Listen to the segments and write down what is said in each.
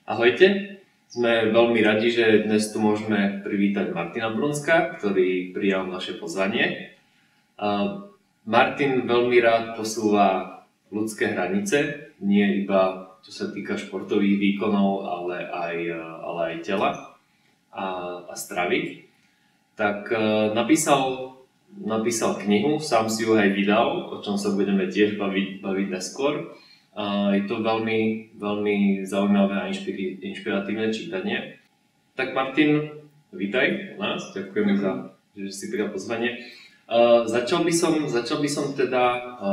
Ahojte, sme veľmi radi, že dnes tu môžeme privítať Martina Brunska, ktorý prijal naše pozvanie. Martin veľmi rád posúva ľudské hranice, nie iba čo sa týka športových výkonov, ale aj tela a stravy. Tak napísal knihu, sám si ju aj vydal, o čom sa budeme tiež baviť neskôr. Je to veľmi, veľmi zaujímavé a inšpiratívne čítanie. Tak Martin, vítaj u nás, ďakujeme že si prijal pozvanie. Začal by som teda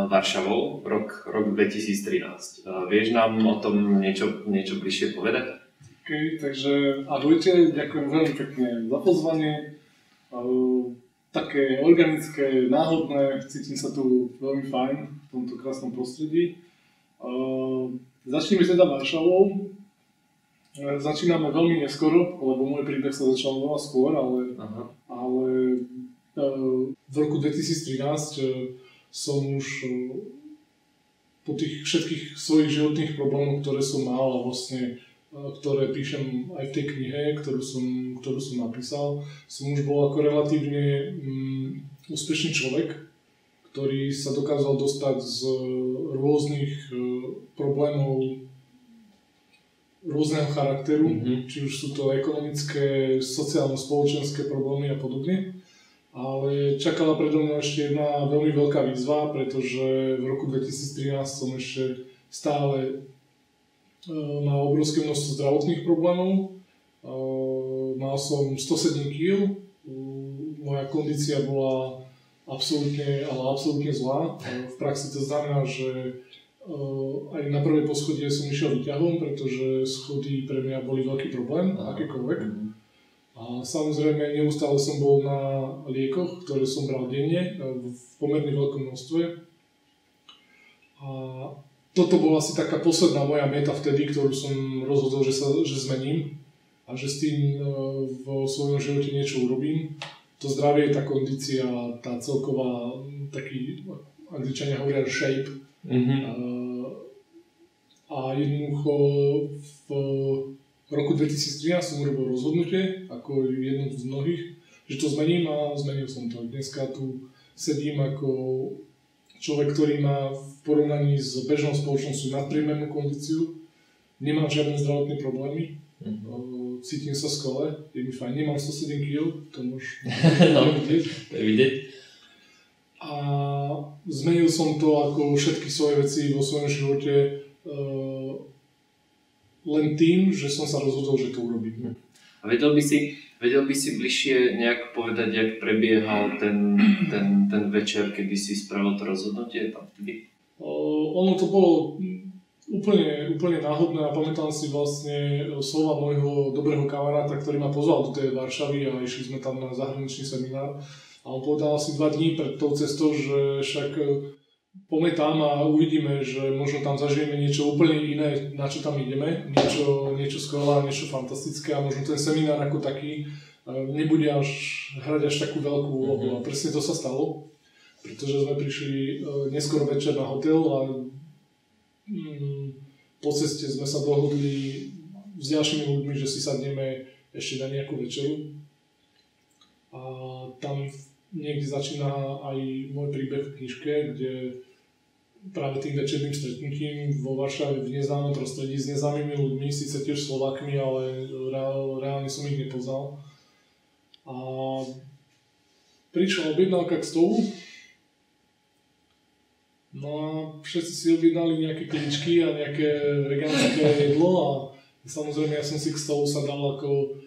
Varšavou, rok 2013. Vieš nám o tom niečo bližšie povedať? OK, takže ahojte, ďakujem veľmi pekne za pozvanie. Také organické, náhodné, cítim sa tu veľmi fajn v tomto krásnom prostredí. Začneme teda Varšavou. Začíname veľmi neskoro, lebo môj príbeh sa začal veľa skôr, ale v roku 2013 som už po tých všetkých svojich životných problémoch, ktoré som mal a vlastne ktoré píšem aj v tej knihe, ktorú som napísal, som už bol ako relatívne úspešný človek, ktorý sa dokázal dostať z rôznych problémov rôzneho charakteru, či už sú to ekonomické, sociálno-spoločenské problémy a podobne. Ale čakala predo mňa ešte jedna veľmi veľká výzva, pretože v roku 2013 som ešte stále mal obrovské množstvo zdravotných problémov. Mal som 107 kg, moja kondícia bola absolútne zlá. V praxi to znamená, že aj na prvej poschodie som išiel výťahom, pretože schody pre mňa boli veľký problém, akýkoľvek. A samozrejme neustále som bol na liekoch, ktoré som bral denne v pomerne veľkom množstve. A toto bola asi taká posledná moja meta vtedy, ktorú som rozhodol, že zmením a že s tým vo svojom živote niečo urobím. To zdravie, tá kondícia, tá celková, taký, Angličania hovoria shape. A jednoducho v roku 2013 som urobil rozhodnutie, ako jedno z mnohých, že to zmením a zmenil som to. Dneska tu sedím ako človek, ktorý má v porovnaní s bežnou spoločnosťou nadpriemernú kondíciu, nemám žiadne zdravotné problémy. Cítim sa skvelé, je mi fajn, nemám 107 kg, to môžeš vidieť. A zmenil som to ako všetky svoje veci vo svojom živote len tým, že som sa rozhodol, že to urobím. A vedel by si bližšie nejak povedať, jak prebiehal ten večer, kedy si spravil to rozhodnutie tam vtedy? Ono to bolo úplne náhodné a pamätám si vlastne slova môjho dobrého kamaráta, ktorý ma pozval do tej Varšavy a išli sme tam na zahraničný seminár. A on povedal asi 2 dní pred tou cestou, že však poďme tam a uvidíme, že možno tam zažijeme niečo úplne iné, na čo tam ideme. Niečo skvelé, niečo fantastické a možno ten seminár ako taký nebude hrať až takú veľkú úlohu. A presne to sa stalo, pretože sme prišli neskoro večer na hotel a po ceste sme sa dohodli s ďalšími ľuďmi, že si sadneme ešte na nejakú večeru. A tam niekde začína aj môj príbeh v knižke, kde práve tým večerným stretnutím vo Varšave v neznámom prostredí s neznámymi ľuďmi, síce tiež Slovákmi, ale reálne som ich nepoznal. A prišla objednávka k stolu. No a všetci si objednali nejaké kličky a nejaké vegánske jedlo a samozrejme ja som si k stolu sadal ako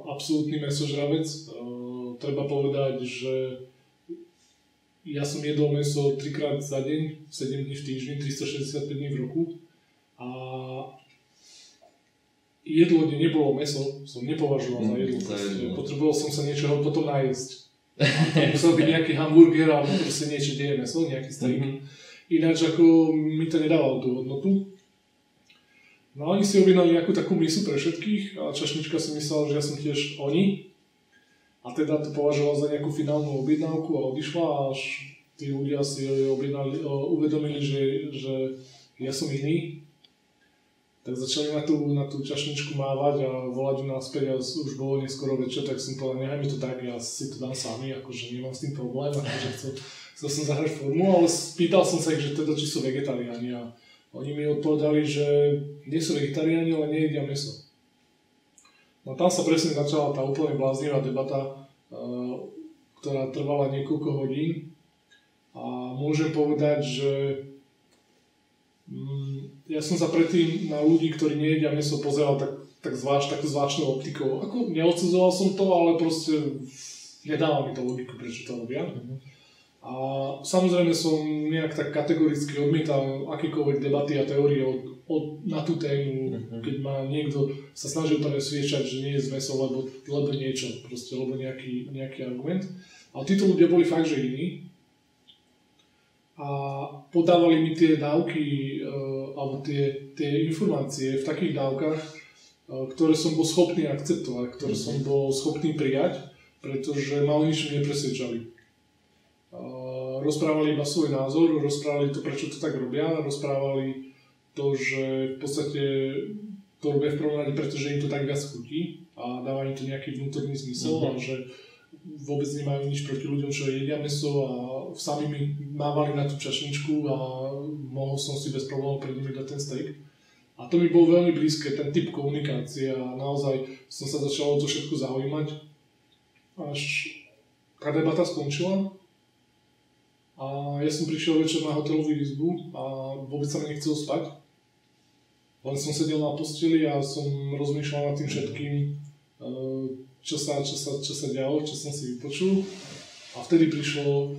absolútny mäsožravec. Treba povedať, že ja som jedol mäso 3-krát za deň, 7 dní v týždni, 365 dní v roku a jedlo, kde nebolo mäso, som nepovažoval za jedlo. Potreboval som sa niečoho potom najesť. Musel byť nejaký hamburger alebo proste niečo, kde je mäso, nejaký steak. Ináč ako mi to nedávalo tú hodnotu. No oni si objednali nejakú takú misu pre všetkých a čašnička si myslela, že ja som tiež oni. A teda to považoval za nejakú finálnu objednávku a odišla a až tí ľudia si uvedomili, že ja som iný. tak začali na tú čašničku mávať a volať ju naspäť a už bolo neskoro večer, tak som povedal, nechaj mi to tak, ja si to dám sami, akože nemám s tým problém, akože chcel som zahrať formu, ale spýtal som sa ich, že teda či sú vegetariáni a oni mi odpovedali, že nie sú vegetariáni, ale nejedia mäso. No tam sa presne začala tá úplne bláznivá debata, ktorá trvala niekoľko hodín a môžem povedať, že ja som sa predtým na ľudí, ktorí nejedia mäso, pozeral takú zvláštnou optikou. Ako neodsudzoval som to, ale proste nedáva mi to logiku, prečo to robia. A samozrejme som nejak tak kategoricky odmietal akýkoľvek debaty a teórie na tú tému, keď ma niekto sa snažil presviečať, že nie je z mäso, lebo niečo, proste, lebo nejaký argument. Ale títo ľudia boli fakt, že iní. A podávali mi tie dávky alebo tie informácie v takých dávkach, ktoré som bol schopný akceptovať, ktoré som bol schopný prijať, pretože ma o ničom nepresvedčali. Rozprávali iba svoj názor, rozprávali to, prečo to tak robia, rozprávali to, že v podstate to robia v prvom rade, pretože im to tak viac chutí a dáva im to nejaký vnútorný zmysel a že vôbec nemajú nič proti ľuďom, čo jedia mäso a sami mi mávali na tú čašničku a mohol som si bez problémov pred nimi dať ten steak. A to mi bolo veľmi blízke, ten typ komunikácie a naozaj som sa začal o to všetko zaujímať. Až tá debata skončila a ja som prišiel večer na hotelovú izbu a vôbec sa mi nechcel spať. Len som sedel na posteli a som rozmýšľal nad tým všetkým, čo sa dialo, čo som si vypočul. A vtedy prišlo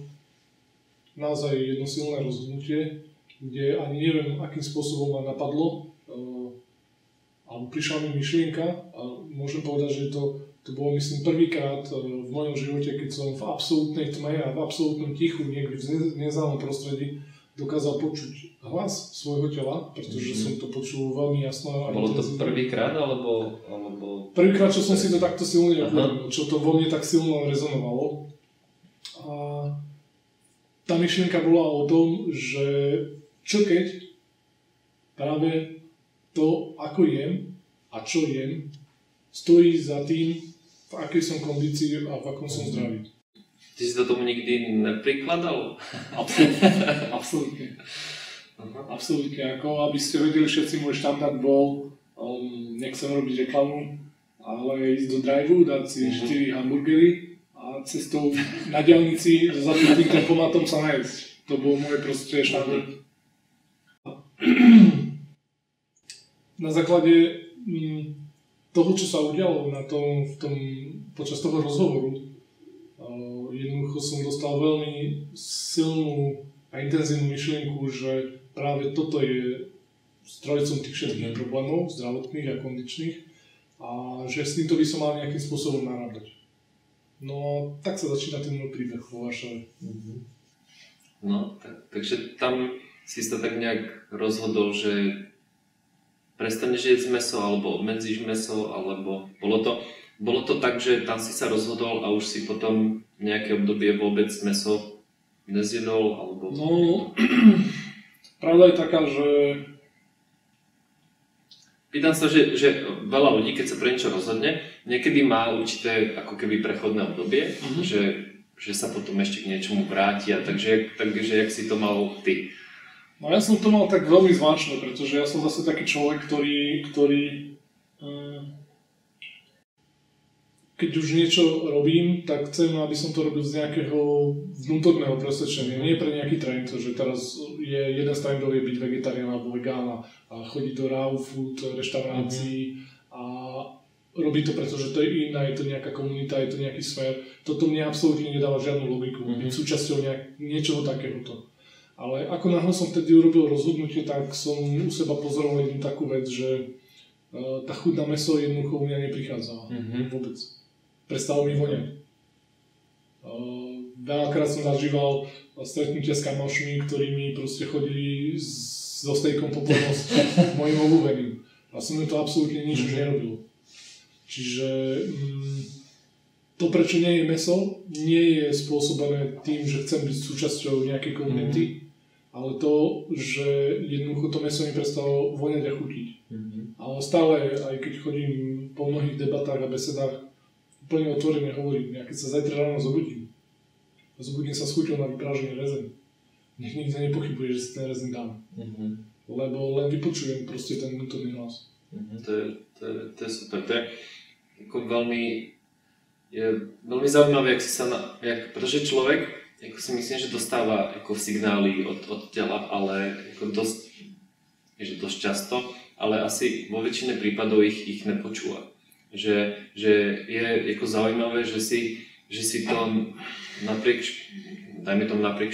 naozaj jedno silné rozhodnutie, kde ani neviem, akým spôsobom ma napadlo. Ale prišla mi myšlienka a môžem povedať, že to bolo myslím prvýkrát v mojom živote, keď som v absolútnej tme a v absolútnom tichu niekde v neznámom prostredí dokázal počuť hlas svojho tela, pretože som to počul veľmi jasno. Bolo to prvýkrát, alebo... Prvýkrát, čo som si to takto silne uvedomil, čo to vo mne tak silno rezonovalo. A tá myšlienka bola o tom, že čo keď práve to, ako jem a čo jem, stojí za tým, v akej som kondícii a v akom som zdraví. Ty si to tomu nikdy neprikladal? Absolútne. Absolútne. Ako aby ste vedeli, všetci môj štandard bol, nechcem robiť reklamu, ale ísť do drive-u, dať si 4 hamburgery a cestou na diaľnici so zapnutým tempomatom sa najesť. To bol môj proste štandard. Na základe toho, čo sa udialo počas toho rozhovoru, jednoducho som dostal veľmi silnú a intenzívnu myšlienku, že práve toto je strojcom tých všetkých problémov zdravotných a kondičných a že s týmto by som mal nejakým spôsobom narábať. No, tak sa začína ten môj príbeh vo Varšave. No, takže tam si sa tak nejak rozhodol, že prestaneš jesť mäso, alebo obmedzíš mäso, alebo bolo to tak, že tam si sa rozhodol a už si potom nejaké obdobie vôbec mäso nezjedol, alebo... No, pravda je taká, že... Pýtam sa, že veľa ľudí, keď sa pre niečo rozhodne, niekedy má určité ako keby prechodné obdobie, že sa potom ešte k niečomu vráti a takže jak si to mal ty? No ja som to mal tak veľmi zvláštne, pretože ja som zase taký človek, ktorý keď už niečo robím, tak chcem, aby som to robil z nejakého vnútorného presvedčenia, nie pre nejaký trend, že teraz je jeden z trendov je byť vegetarián alebo vegán a chodiť do raw food reštaurácií a robiť to, pretože to je iná, je to nejaká komunita, je to nejaký smer. Toto mne absolútne nedáva žiadnu logiku, byť súčasťou niečoho takéhoto. Ale ako náhle som vtedy urobil rozhodnutie, tak som u seba pozoroval jednu takú vec, že tá chuť na mäso jednoducho u mňa neprichádzala vôbec. Prestalo mi voňať. Veľakrát som zažíval stretnutia s kamošmi, ktorí mi proste chodili so stejkom popolnosť mojim obľúbeným. A som mi to absolútne nič už nerobil. Čiže to, prečo nie je mäso, nie je spôsobené tým, že chcem byť súčasťou nejakej komunity, ale to, že jednoducho to mäso mi prestalo voňať a chutiť. Ale stále, aj keď chodím po mnohých debatách a besedách, úplne otvorene hovorím, ja keď sa zajtra ráno zobudím sa s chuťou na vyprážený rezeň. Nech nikto nepochybuje, že si ten rezeň dám. Lebo len vypočujem proste ten vnútorný hlas. To je super. To je ako veľmi zaujímavé, pretože človek ako si myslím, že dostáva ako signály od tela, ale ako dosť často, ale asi vo väčšine prípadov ich nepočúva. Že je ako zaujímavé, že si to napriek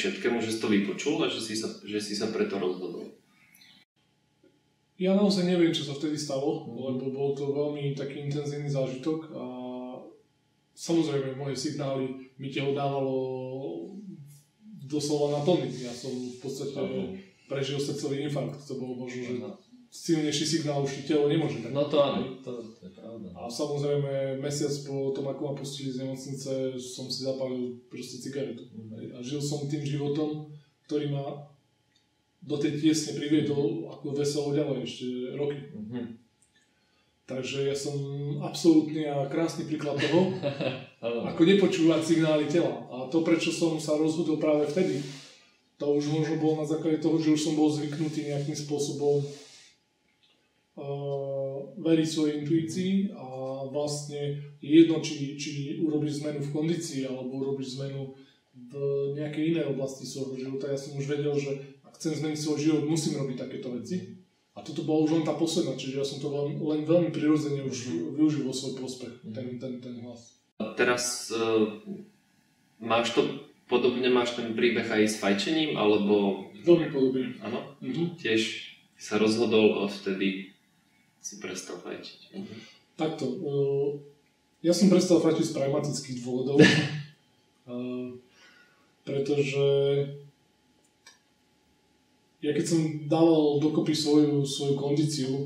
všetkému, že si to vypočul a že si sa preto rozhodol. Ja naozaj neviem, čo sa vtedy stalo, lebo bol to veľmi taký intenzívny zážitok a samozrejme moje signály mi telo dávalo doslova na tony. Ja som v podstate prežil srdcový infarkt, to bolo možno, že silnejší signál už telo nemôže dať. No to áno, to je pravda. A samozrejme mesiac po tom, ako ma pustili z nemocnice, som si zapálil proste cigaretu. A žil som tým životom, ktorý ma do tej tiesne priviedol ako veselo ďalej ešte roky. Takže ja som absolútny a krásny príklad toho, ako nepočúvať signály tela. A to, prečo som sa rozhodol práve vtedy, to už možno bolo na základe toho, že už som bol zvyknutý nejakým spôsobom veriť svojej intuícii a vlastne jedno, či urobíš zmenu v kondícii alebo urobíš zmenu v nejakej inej oblasti svojho života. Ja som už vedel, že ak chcem zmeniť svoj život, musím robiť takéto veci. A toto bola už len tá posledná, čiže ja som to len veľmi prirodzene už využil vo svoj prospech, ten hlas. A teraz máš ten príbeh aj s fajčením, alebo... Veľmi podobne. Áno? Tiež sa rozhodol odvtedy si prestal fajčiť. Takto. Ja som prestal fajčiť z pragmatických dôvodov, pretože ja keď som dával dokopy svoju kondíciu,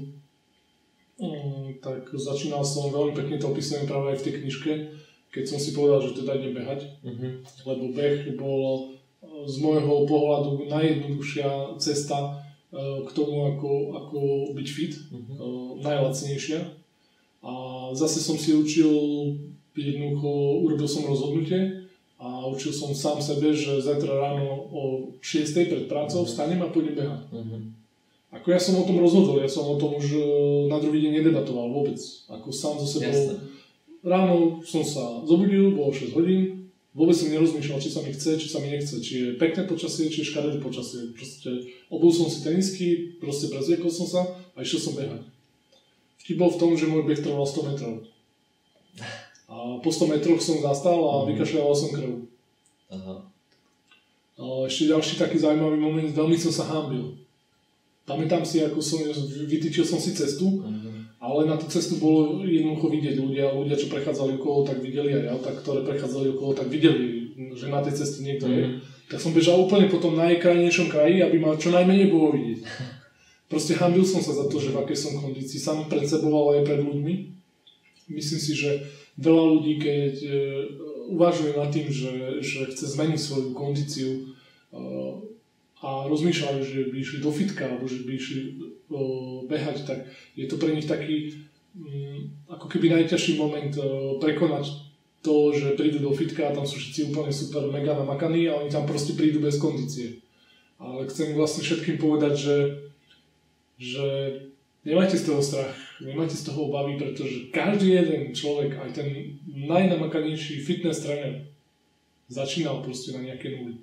tak začínal som veľmi pekne to opísané práve aj v tej knižke, keď som si povedal, že teda idem behať, lebo beh bol z môjho pohľadu najjednoduchšia cesta k tomu, ako byť fit, najlacnejšia. A zase som si urobil som rozhodnutie, a učil som sám sebe, že zajtra ráno o 6 pred prácou vstanem a pôjdem behať. Ako ja som o tom rozhodol, ja som o tom už na druhý deň nedebatoval vôbec. Ako sám so sebou. Jasne. Ráno som sa zobudil, bolo 6 hodín, vôbec som nerozmýšľal, či sa mi chce, či sa mi nechce, či je pekné počasie, či je škaredé počasie. Proste obul som si tenisky, proste prezliekol som sa a išiel som behať. Vtip bol v tom, že môj beh trval 100 metrov. A po 100 metroch som zastal a vykašľal som krv. Ešte ďalší taký zaujímavý moment, veľmi som sa hanbil. Pamätám si, ako vytýčil som si cestu, ale na tú cestu bolo jednoducho vidieť ľudia, čo prechádzali okolo, tak videli aj auta, ktoré prechádzali okolo, tak videli, že na tej ceste niekto je. Tak som bežal úplne po tom najkrajnejšom kraji, aby ma čo najmenej bolo vidieť. Proste hanbil som sa za to, že v akej som kondícii, sám pred sebou, ale aj pred ľuďmi. Myslím si, že veľa ľudí, keď uvažuje nad tým, že chce zmeniť svoju kondíciu a rozmýšľajú, že by išli do fitka alebo že by išli behať, tak je to pre nich taký ako keby najťažší moment prekonať to, že prídu do fitka a tam sú všetci úplne super mega namakaní a oni tam proste prídu bez kondície. Ale chcem vlastne všetkým povedať, že nemajte z toho strach, nemajte z toho obavy, pretože každý jeden človek, aj ten najnamakanejší fitness tréner, začínal proste na nejaké nule.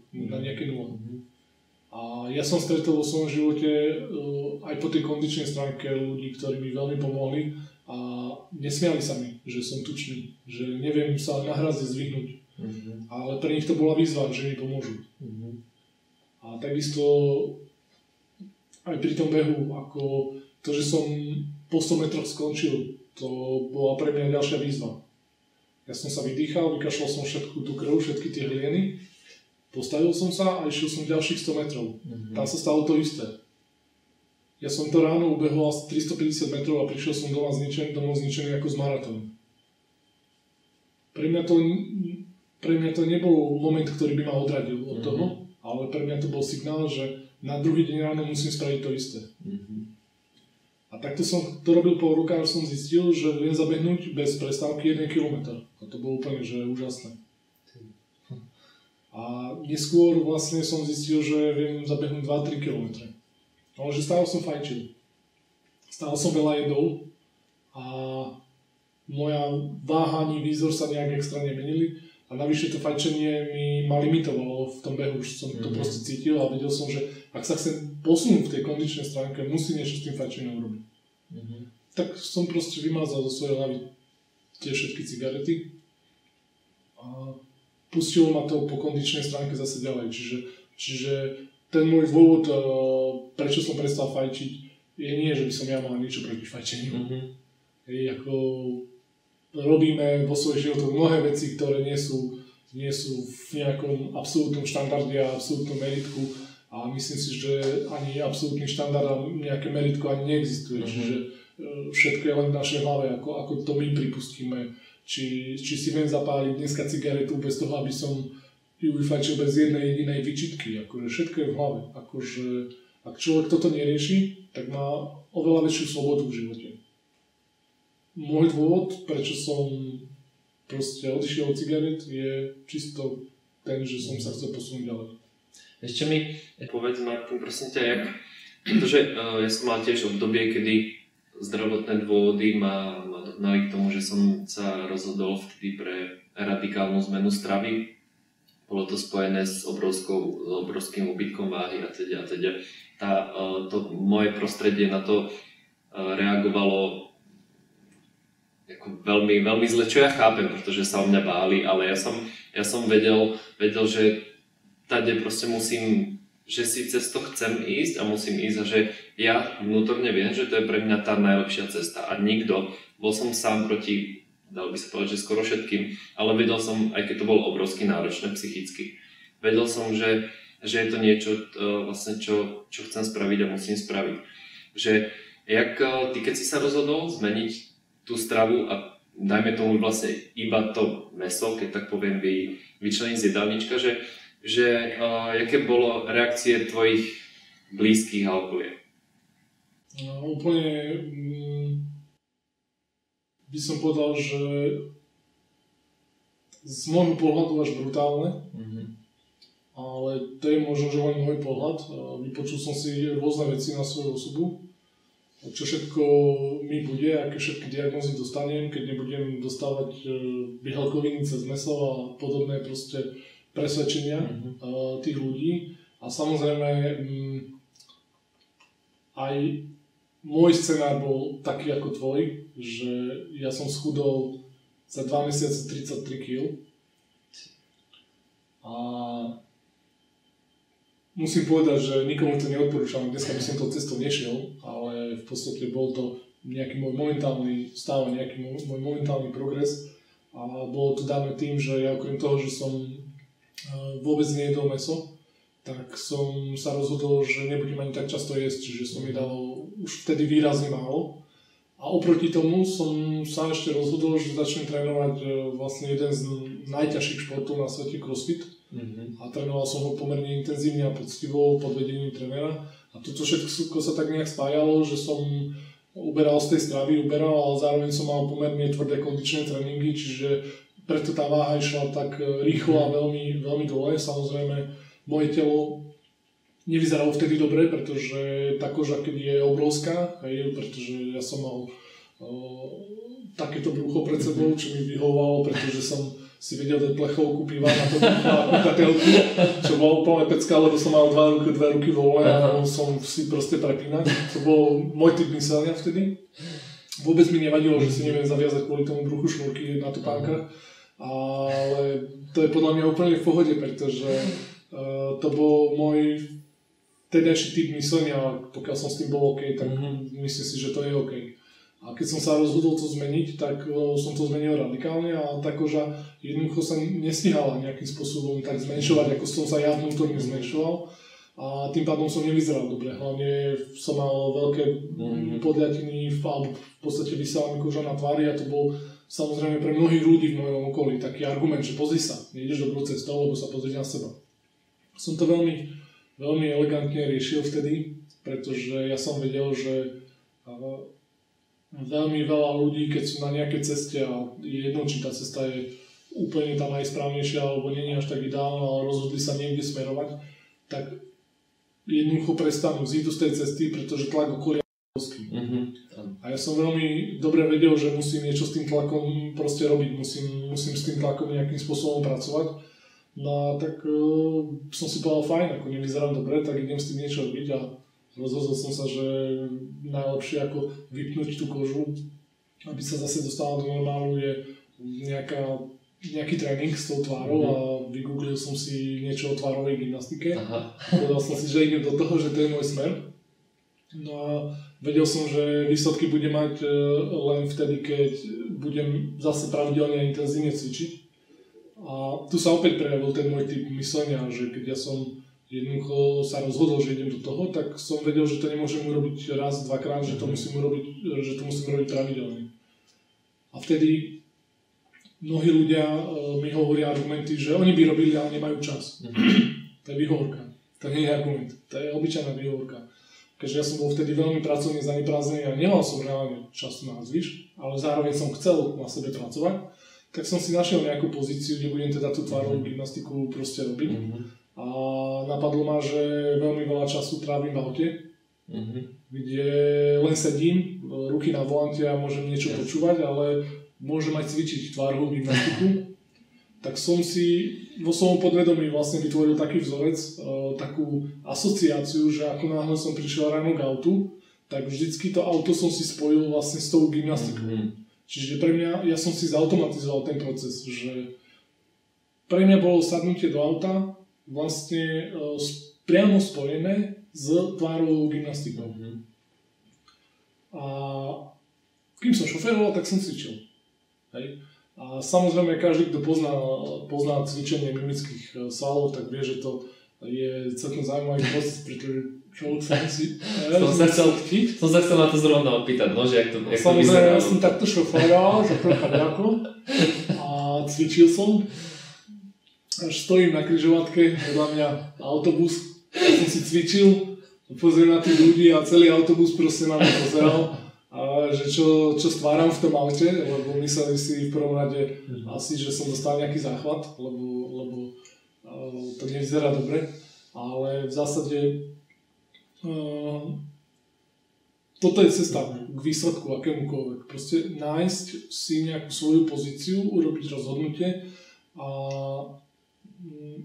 A ja som stretol vo svojom živote aj po tej kondičnej stránke ľudí, ktorí mi veľmi pomohli a nesmiali sa mi, že som tučný, že neviem sa na hrazde zvyhnúť. Ale pre nich to bola výzva, že mi pomôžu. A takisto aj pri tom behu, ako to, že som po 100 metroch skončil, to bola pre mňa ďalšia výzva. Ja som sa vydýchal, vykašľal som všetku tú krv, všetky tie hlieny, postavil som sa a išiel som ďalších 100 metrov. Tam sa stalo to isté. Ja som to ráno ubehol asi 350 metrov a prišiel som domov zničený ako z maratónu. Pre mňa to nebol moment, ktorý by ma odradil od toho, ale pre mňa to bol signál, že na druhý deň ráno musím spraviť to isté. A takto som to robil pol roka, až som zistil, že viem zabehnúť bez prestávky 1 km. A to bolo úplne že úžasné. A neskôr vlastne som zistil, že viem zabehnúť 2-3 km. Ale že stále som fajčil. Stále som veľa jedol a moja váha ani výzor sa nejak extra nemenili. A navyše to fajčenie ma limitovalo v tom behu, už som to proste cítil a vedel som, že ak sa chcem posunúť v tej kondičnej stránke, musím niečo s tým fajčením urobiť. Tak som proste vymazal zo svojej hlavy tie všetky cigarety a pustilo ma to po kondičnej stránke zase ďalej. Čiže ten môj dôvod, prečo som prestal fajčiť, je nie, že by som ja mal niečo proti fajčeniu. Ako robíme vo svojich životoch mnohé veci, ktoré nie sú v nejakom absolútnom štandarde a absolútnom meritku a myslím si, že ani absolútny štandard a nejaké meritko ani neexistuje. Čiže všetko je len v našej hlave, ako to my pripustíme. Či si viem zapáliť dneska cigaretu bez toho, aby som ju vyfajčil bez jednej jedinej výčitky. Akože všetko je v hlave. Akože, ak človek toto nerieši, tak má oveľa väčšiu slobodu v živote. Môj dôvod, prečo som proste odišiel od cigaret, je čisto ten, že som sa chcel posunúť ďalej. Ešte mi povedz, Martin, prosím ťa, pretože ja som mal tiež obdobie, kedy zdravotné dôvody ma dohnali k tomu, že som sa rozhodol vtedy pre radikálnu zmenu stravy. Bolo to spojené s obrovským úbytkom váhy a teda. To moje prostredie na to reagovalo ako veľmi, veľmi zle, čo ja chápem, pretože sa o mňa báli, ale ja som vedel, že tady proste musím, že si cez to chcem ísť a musím ísť a že ja vnútorne viem, že to je pre mňa tá najlepšia cesta a nikto, bol som sám proti, dal by sa povedať, že skoro všetkým, ale vedel som, aj keď to bolo obrovsky náročné psychicky, vedel som, že je to niečo, vlastne, čo chcem spraviť a musím spraviť. Že ty keď si sa rozhodol zmeniť tú stravu a dajme tomu vlastne iba to mäso, keď tak poviem, vyčleniť z jedálnička, že aké bolo reakcie tvojich blízkych a okolie? No, úplne by som povedal, že z môjho pohľadu až brutálne, ale to je možno, že len môj pohľad. Vypočul som si rôzne veci na svoju osobu, čo všetko mi bude, aké všetky diagnózy dostanem, keď nebudem dostávať bielkoviny cez mäso a podobné proste presvedčenia tých ľudí. A samozrejme aj môj scenár bol taký ako tvoj, že ja som schudol za 2 mesiace 33 kg. A musím povedať, že nikomu to neodporúčam, dneska by som to cestou nešiel, ale v podstate bol to nejaký môj momentálny stav, nejaký môj momentálny progres a bolo to dané tým, že ja okrem toho, že som vôbec nejedol mäso, tak som sa rozhodol, že nebudem ani tak často jesť, čiže som mi dal už vtedy výrazne málo. A oproti tomu som sa ešte rozhodol, že začnem trénovať vlastne jeden z najťažších športov na svete, CrossFit. A trénoval som ho pomerne intenzívne a poctivo pod vedením trénera. A toto všetko sa tak nejak spájalo, že som uberal z tej stravy, ale zároveň som mal pomerne tvrdé kondičné tréningy, čiže preto tá váha išla tak rýchlo a veľmi, veľmi dole. Samozrejme, moje telo nevyzeralo vtedy dobre, pretože tá koža keď je obrovská, pretože ja som mal takéto brucho pred sebou, čo mi vyhovovalo, pretože som si vedel dať plechovku piva na to kukatelku, čo bolo úplne pecka, lebo som mal dve ruky voľné a mohol som si proste prepínať. To bol môj typ myslenia vtedy. Vôbec mi nevadilo, že si neviem zaviazať kvôli tomu bruchu šmurky na topánkach, ale to je podľa mňa úplne v pohode, pretože to bol môj vtedajší typ myslenia, pokiaľ som s tým bol OK, tak myslím si, že to je OK. A keď som sa rozhodol to zmeniť, tak som to zmenil radikálne a tá koža jednoducho sa nestihala nejakým spôsobom tak zmenšovať, ako som sa ja vnútorne zmenšoval. A tým pádom som nevyzeral dobre. Hlavne som mal veľké podľatiny, alebo v podstate vysela mi koža na tvári a to bol samozrejme pre mnohých ľudí v mojom okolí taký argument, že pozri sa, nejdeš dobrou cestou, lebo sa pozri na seba. som to veľmi, veľmi elegantne riešil vtedy, pretože ja som vedel, že veľmi veľa ľudí, keď sú na nejakej ceste a jedno, či tá cesta je úplne tá najsprávnejšia alebo nie je až tak ideálna, ale rozhodli sa niekde smerovať, tak jednoducho prestanú, zídu z tej cesty, pretože tlak okolia A ja som veľmi dobre vedel, že musím niečo s tým tlakom proste robiť, musím s tým tlakom nejakým spôsobom pracovať. No a tak som si povedal, fajn, ako nevyzerám dobre, tak idem s tým niečo robiť a rozhodol som sa, že najlepšie ako vypnúť tú kožu, aby sa zase dostala do normálu, je nejaký tréning s tou tvárou a vygooglil som si niečo o tvárovej gymnastike. Povedal som si, že idem do toho, že to je môj smer. No a vedel som, že výsledky budem mať len vtedy, keď budem zase pravidelne a intenzívne cvičiť. A tu sa opäť prejavil ten môj typ myslenia, že keď ja som jednoducho sa rozhodol, že idem do toho, tak som vedel, že to nemôžem urobiť raz, dvakrát, že to musím urobiť pravidelne. A vtedy mnohí ľudia mi hovoria argumenty, že oni by robili, ale nemajú čas. To je výhovorka. To nie je argument. To je obyčajná výhovorka. Keďže ja som bol vtedy veľmi pracovne zaneprázdnený a nemal som reálne času na zvyš, ale zároveň som chcel na sebe pracovať, tak som si našiel nejakú pozíciu, kde budem teda tú tvárovú gymnastiku proste robiť. A napadlo ma, že veľmi veľa času trávim v aute, kde len sedím, ruky na volante a môžem niečo počúvať, ale môžem aj cvičiť tvárovú gymnastiku. Tak som si vo svojom podvedomí vlastne vytvoril taký vzorec, takú asociáciu, že ako náhle som prišiel ráno k autu, tak vždycky to auto som si spojil vlastne s tou gymnastikou. Čiže pre mňa, ja som si zautomatizoval ten proces, že pre mňa bolo sadnutie do auta vlastne priamo spojené s tvárovou gymnastikou. A kým som šoféroval, tak som cvičil. Hej. A samozrejme, každý, kto pozná cvičenie mimických svalov, tak vie, že to je celkom zaujímavý proces, pretože človek sa musí... Som sa chcel na to zrovna opýtať, no, že jak to vyzerá. Samozrejme, ja som takto šoféroval za chvíľku a cvičil som. Až stojím na križovatke, vedľa mňa autobus, som si cvičil, pozriem na tých ľudí a celý autobus proste na mňa pozeral. A že čo stváram v tom aute, lebo mysleli si v prvom rade asi, že som dostal nejaký záchvat, lebo to nevyzerá dobre, ale v zásade toto je cesta k výsledku akémukoľvek. Proste nájsť si nejakú svoju pozíciu, urobiť rozhodnutie a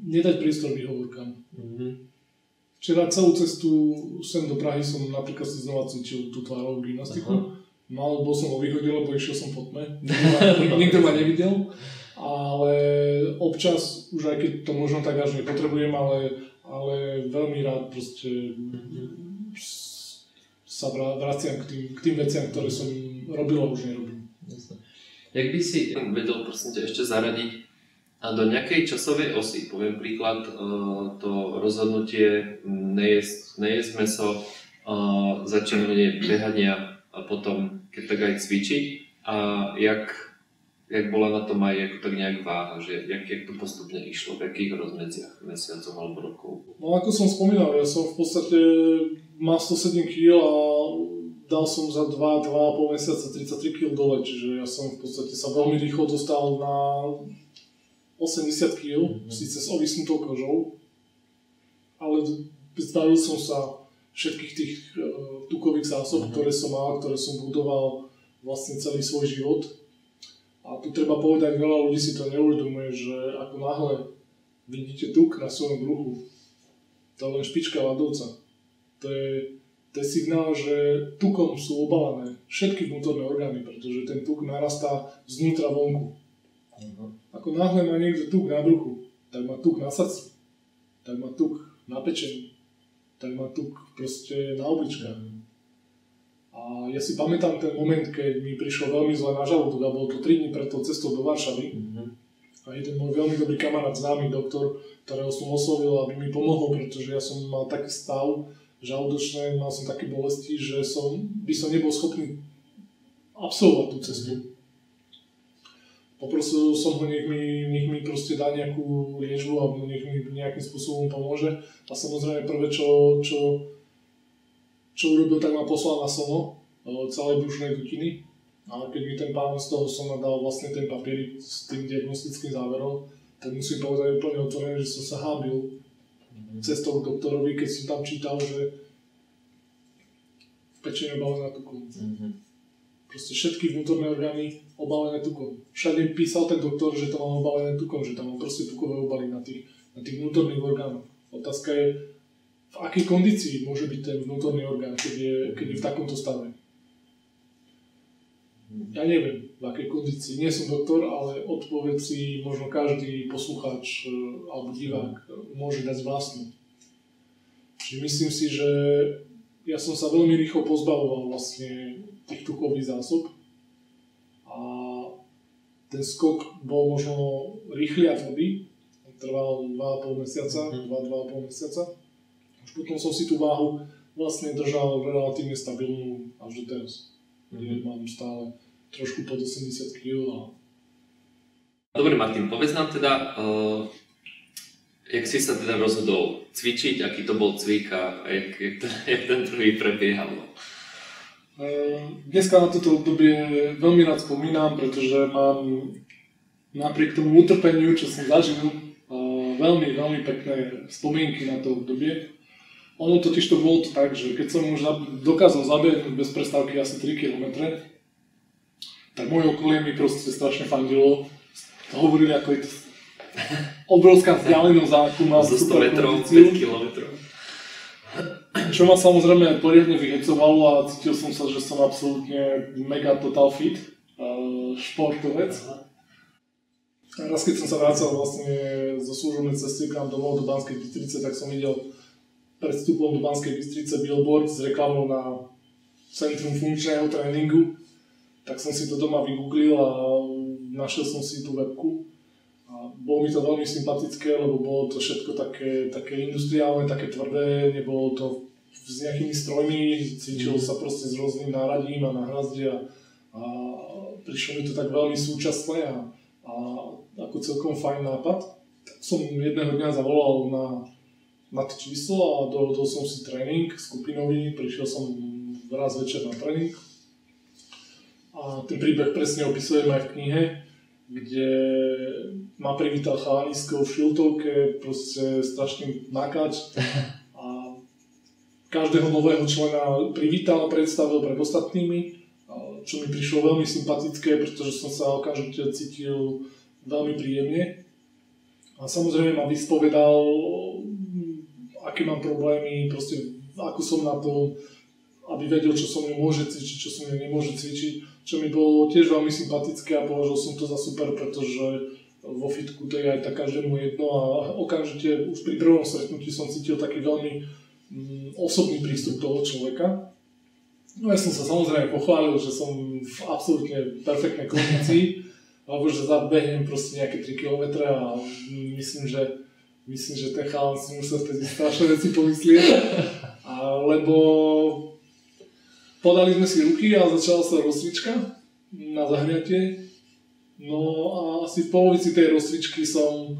nedať priestor výhovorkám. Včera celú cestu sem do Prahy som napríklad si znova cvičil tú tvárovú gymnastiku. Bol som vo výhode, lebo išiel som po tme. Nikto ma nevidel, ale občas, už aj keď to možno tak až nepotrebujem, ale veľmi rád proste sa vraciam k tým veciam, ktoré som robil a už nerobím. Jasne. Jak by si vedel prosím ťa ešte zaradiť a do nejakej časovej osy, poviem príklad, to rozhodnutie nejesť mäso, začínanie behania a potom keď tak aj cvičiť a jak bola na tom aj ako tak nejak váha, že jak to postupne išlo, v akých rozmedziach, mesiacov alebo rokov? No ako som spomínal, ja som v podstate mal 107 kg a dal som za 2,5 mesiaca 33 kg dole, čiže ja som v podstate sa veľmi rýchlo dostal na 80 kg, síce s ovisnutou kožou, ale zbavil som sa všetkých tých tukových zásob, ktoré som mal, ktoré som budoval vlastne celý svoj život. A tu treba povedať, veľa ľudí si to neuvedomuje, že ako náhle vidíte tuk na svojom bruchu, to je len špička ľadovca. To je signál, že tukom sú obalené všetky vnútorné orgány, pretože ten tuk narastá znútra vonku. Ako náhle má niekto tuk na bruchu, tak má tuk na srdci, tak má tuk na pečení, tak má tuk proste na obličkách. A ja si pamätám ten moment, keď mi prišlo veľmi zle na žalúdok a bolo to 3 dní pred tou cestou do Varšavy. A jeden môj veľmi dobrý kamarát, známy doktor, ktorého som oslovil, aby mi pomohol, pretože ja som mal taký stav žalúdočný, mal som také bolesti, že by som nebol schopný absolvovať tú cestu. Poprosil som ho, nech mi proste dá nejakú liečbu alebo nech mi nejakým spôsobom pomôže. A samozrejme prvé, čo urobil, tak ma poslal na sono celej brušnej dutiny. A keď mi ten pán z toho sona dal vlastne ten papierik s tým diagnostickým záverom, tak musím povedať úplne otvorené, že som sa hábil cestou k doktorovi, keď som tam čítal, že pečenie obalené tukom. Proste všetky vnútorné orgány obalené tukom. Všade písal ten doktor, že to mám obalené tukom, že tam mám proste tukové obaly na tých vnútorných orgánoch. Otázka je, v akej kondícii môže byť ten vnútorný orgán, keď je v takomto stave. Ja neviem, v akej kondícii. Nie som doktor, ale odpoveď si možno každý poslucháč alebo divák môže dať vlastnú. Čiže myslím si, že ja som sa veľmi rýchlo pozbavoval vlastne tých tukových zásob a ten skok bol možno rýchly a tvrdý, trval 2,5 mesiaca, 2,5 mesiaca. Už potom som si tú váhu vlastne držal relatívne stabilnú až do teraz, kde mám stále trošku pod 80 kg. Dobre Martin, povedz nám teda, jak si sa teda rozhodol cvičiť, aký to bol cvik a jak ten prvý prebiehal? Dneska na toto obdobie veľmi rád spomínam, pretože mám napriek tomu utrpeniu, čo som zažil, veľmi, veľmi pekné spomienky na to obdobie. Ono totiž to bolo to tak, že keď som už dokázal zabehnúť bez prestávky asi 3 km, tak moje okolie mi proste strašne fandilo. Hovorili, ako je to obrovská vzdialenosť, akú mám super kondíciu. 5 km. Čo ma samozrejme poriadne vyhecovalo a cítil som sa, že som absolútne mega total fit športovec. A raz keď som sa vracal vlastne zo služobnej cesty k nám domov do Banskej Bystrice, tak som videl pred vstupom do Banskej Bystrice billboard s reklamou na Centrum funkčného tréningu. Tak som si to doma vygooglil a našiel som si tú webku. A bolo mi to veľmi sympatické, lebo bolo to všetko také industriálne, také tvrdé, nebolo to s nejakými strojmi, cvičilo sa proste s rôznym náradím a nahrazde a prišlo mi to tak veľmi súčasné a ako celkom fajn nápad. Tak som jedného dňa zavolal na to číslo a dohodol som si tréning skupinový, prišiel som raz večer na tréning. A ten príbeh presne opisujem aj v knihe, kde ma privítal chalanisko v šiltovke, proste strašný nakáč a každého nového člena privítal a predstavil pred ostatnými, čo mi prišlo veľmi sympatické, pretože som sa okamžite cítil veľmi príjemne. A samozrejme ma vyspovedal, aké mám problémy, proste ako som na to, aby vedel, čo so mnou môže cvičiť, čo so mnou nemôže cvičiť, čo mi bolo tiež veľmi sympatické a považoval som to za super, pretože vo fitku to je aj tak každému jedno a okamžite už pri prvom stretnutí som cítil taký veľmi osobný prístup toho človeka. No ja som sa samozrejme pochválil, že som v absolútne perfektnej kondícii, alebo že zabehnem proste nejaké 3 km a myslím, že ten chalan si musel vtedy strašné veci pomyslieť, lebo podali sme si ruky a začala sa rozcvička na zahriatie. No a asi v polovici tej rozcvičky som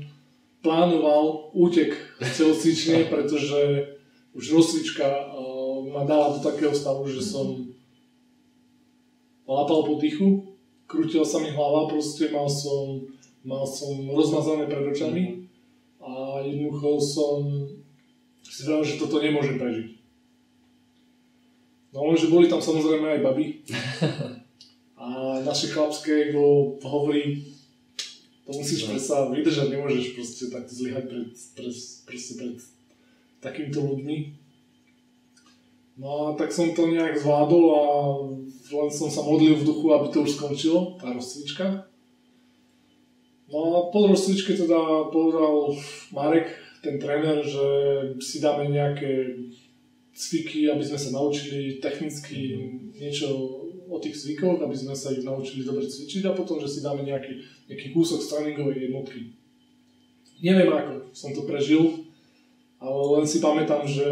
plánoval útek z telocvične, pretože už rozcvička ma dala do takého stavu, že som lápal po dýchu, krútila sa mi hlava, proste mal som rozmazané pred očami a jednoducho som si povedal, že toto nemôžem prežiť. No lenže boli tam samozrejme aj baby a naše chlapské ego hovorí, to musíš predsa vydržať, nemôžeš proste tak zlyhať pred takýmito ľuďmi. No a tak som to nejak zvládol a len som sa modlil v duchu, aby to už skončilo, tá rozcvička. No a po rozcvičke teda povedal Marek, ten tréner, že si dáme nejaké cviky, aby sme sa naučili technicky niečo o tých cvikoch, aby sme sa ich naučili dobre cvičiť a potom, že si dáme nejaký kúsok z tréningovej jednotky. Neviem ako som to prežil, ale len si pamätám, že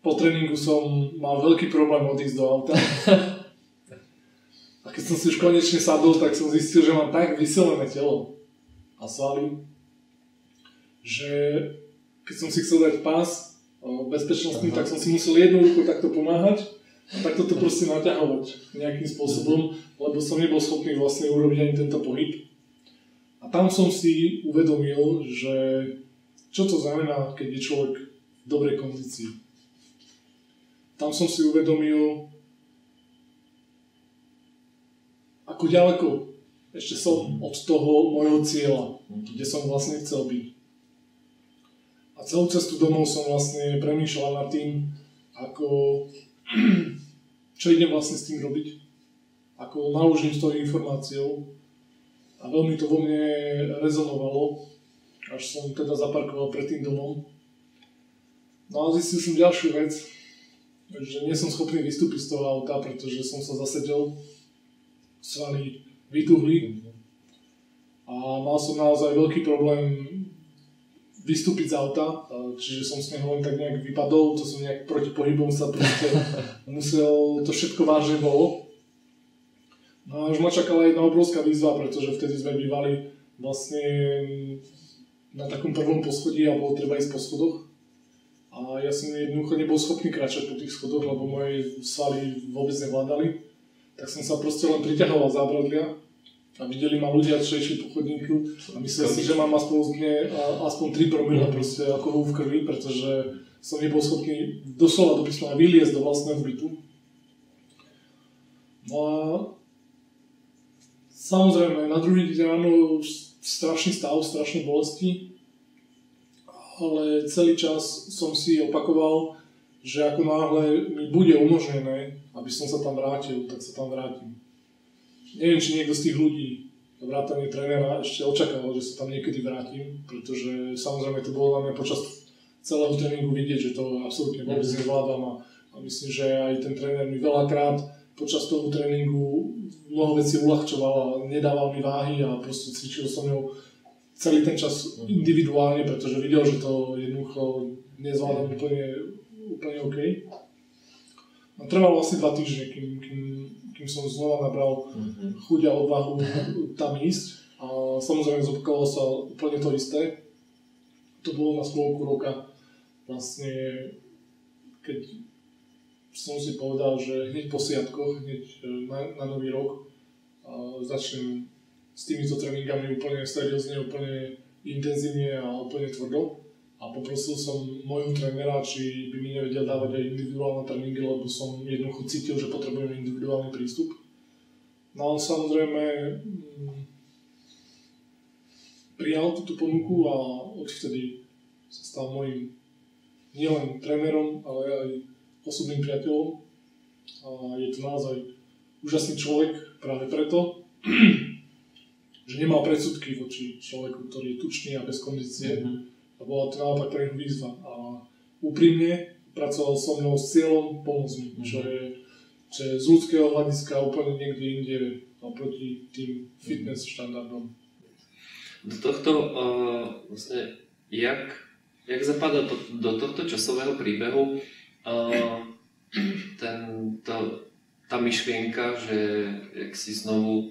po tréningu som mal veľký problém odísť do auta. A A keď som si už konečne sadol, tak som zistil, že mám tak vyselené telo a svaly, že keď som si chcel dať pás bezpečnostný, tak som si musel jednu ruku takto pomáhať a takto to proste naťahovať nejakým spôsobom, lebo som nebol schopný vlastne urobiť ani tento pohyb. A tam som si uvedomil, že čo to znamená, keď je človek v dobrej kondícii. Tam som si uvedomil, ako ďaleko ešte som od toho môjho cieľa, kde som vlastne chcel byť. A celú cestu domov som vlastne premýšľal nad tým, čo idem vlastne s tým robiť, ako naložiť s tou informáciou. A veľmi to vo mne rezonovalo, až som teda zaparkoval pred tým domom. No a zistil som ďalšiu vec, že nie som schopný vystúpiť z toho auta, pretože som sa zasedel, svaly vytuhli a mal som naozaj veľký problém vystúpiť z auta, čiže som z neho len tak nejak vypadol, to som nejak proti pohybom sa proste musel, to všetko vážne bolo. No a už ma čakala jedna obrovská výzva, pretože vtedy sme bývali vlastne na takom prvom poschodí a bolo treba ísť po schodoch. A ja som jednoducho nebol schopný kráčať po tých schodoch, lebo moje svaly vôbec nevládali. Tak som sa proste len priťahoval zábradlia a videli ma ľudia, čo išli po chodníku a mysleli si, že mám aspoň 3 promile proste alkoholu v krvi, pretože som nebol schopný doslova do písmena vyliezť do vlastného bytu. No a samozrejme, na druhý deň ráno strašný stav, strašné bolesti, ale celý čas som si opakoval, že ako náhle mi bude umožnené, aby som sa tam vrátil, tak sa tam vrátim. Neviem, či niekto z tých ľudí, vrátane trénera, ešte očakával, že sa tam niekedy vrátim, pretože samozrejme to bolo na mňa počas celého tréningu vidieť, že to absolútne vôbec nezvládam a myslím, že aj ten tréner mi veľakrát počas toho tréningu mnoho vecí uľahčoval a nedával mi váhy a proste cvičil som ňou celý ten čas individuálne, pretože videl, že to jednoducho nezvládam úplne OK. A trvalo asi 2 týždne, kým som znova nabral chuť a odvahu tam ísť. A samozrejme zopakovalo sa úplne to isté. To bolo na spolku roka, vlastne keď som si povedal, že hneď po sviatkoch, hneď na nový rok začnem s týmito tréningami úplne seriózne, úplne intenzívne a úplne tvrdo. A poprosil som môjho trénera, či by mi nevedel dávať aj individuálne tréningy, lebo som jednoducho cítil, že potrebujem individuálny prístup. No ale samozrejme prijal túto ponuku a odvtedy sa stal môjim nielen trénerom, ale aj osobným priateľom. A je to naozaj úžasný človek práve preto, že nemal predsudky voči človeku, ktorý je tučný a bez kondície. A bola to naopak pre neho výzva. A úprimne pracoval so mnou s cieľom pomôcť mi, čo je z ľudského hľadiska úplne niekde inde oproti tým fitness štandardom. Do tohto vlastne, jak zapadá do tohto časového príbehu tá myšlienka, že jak si znovu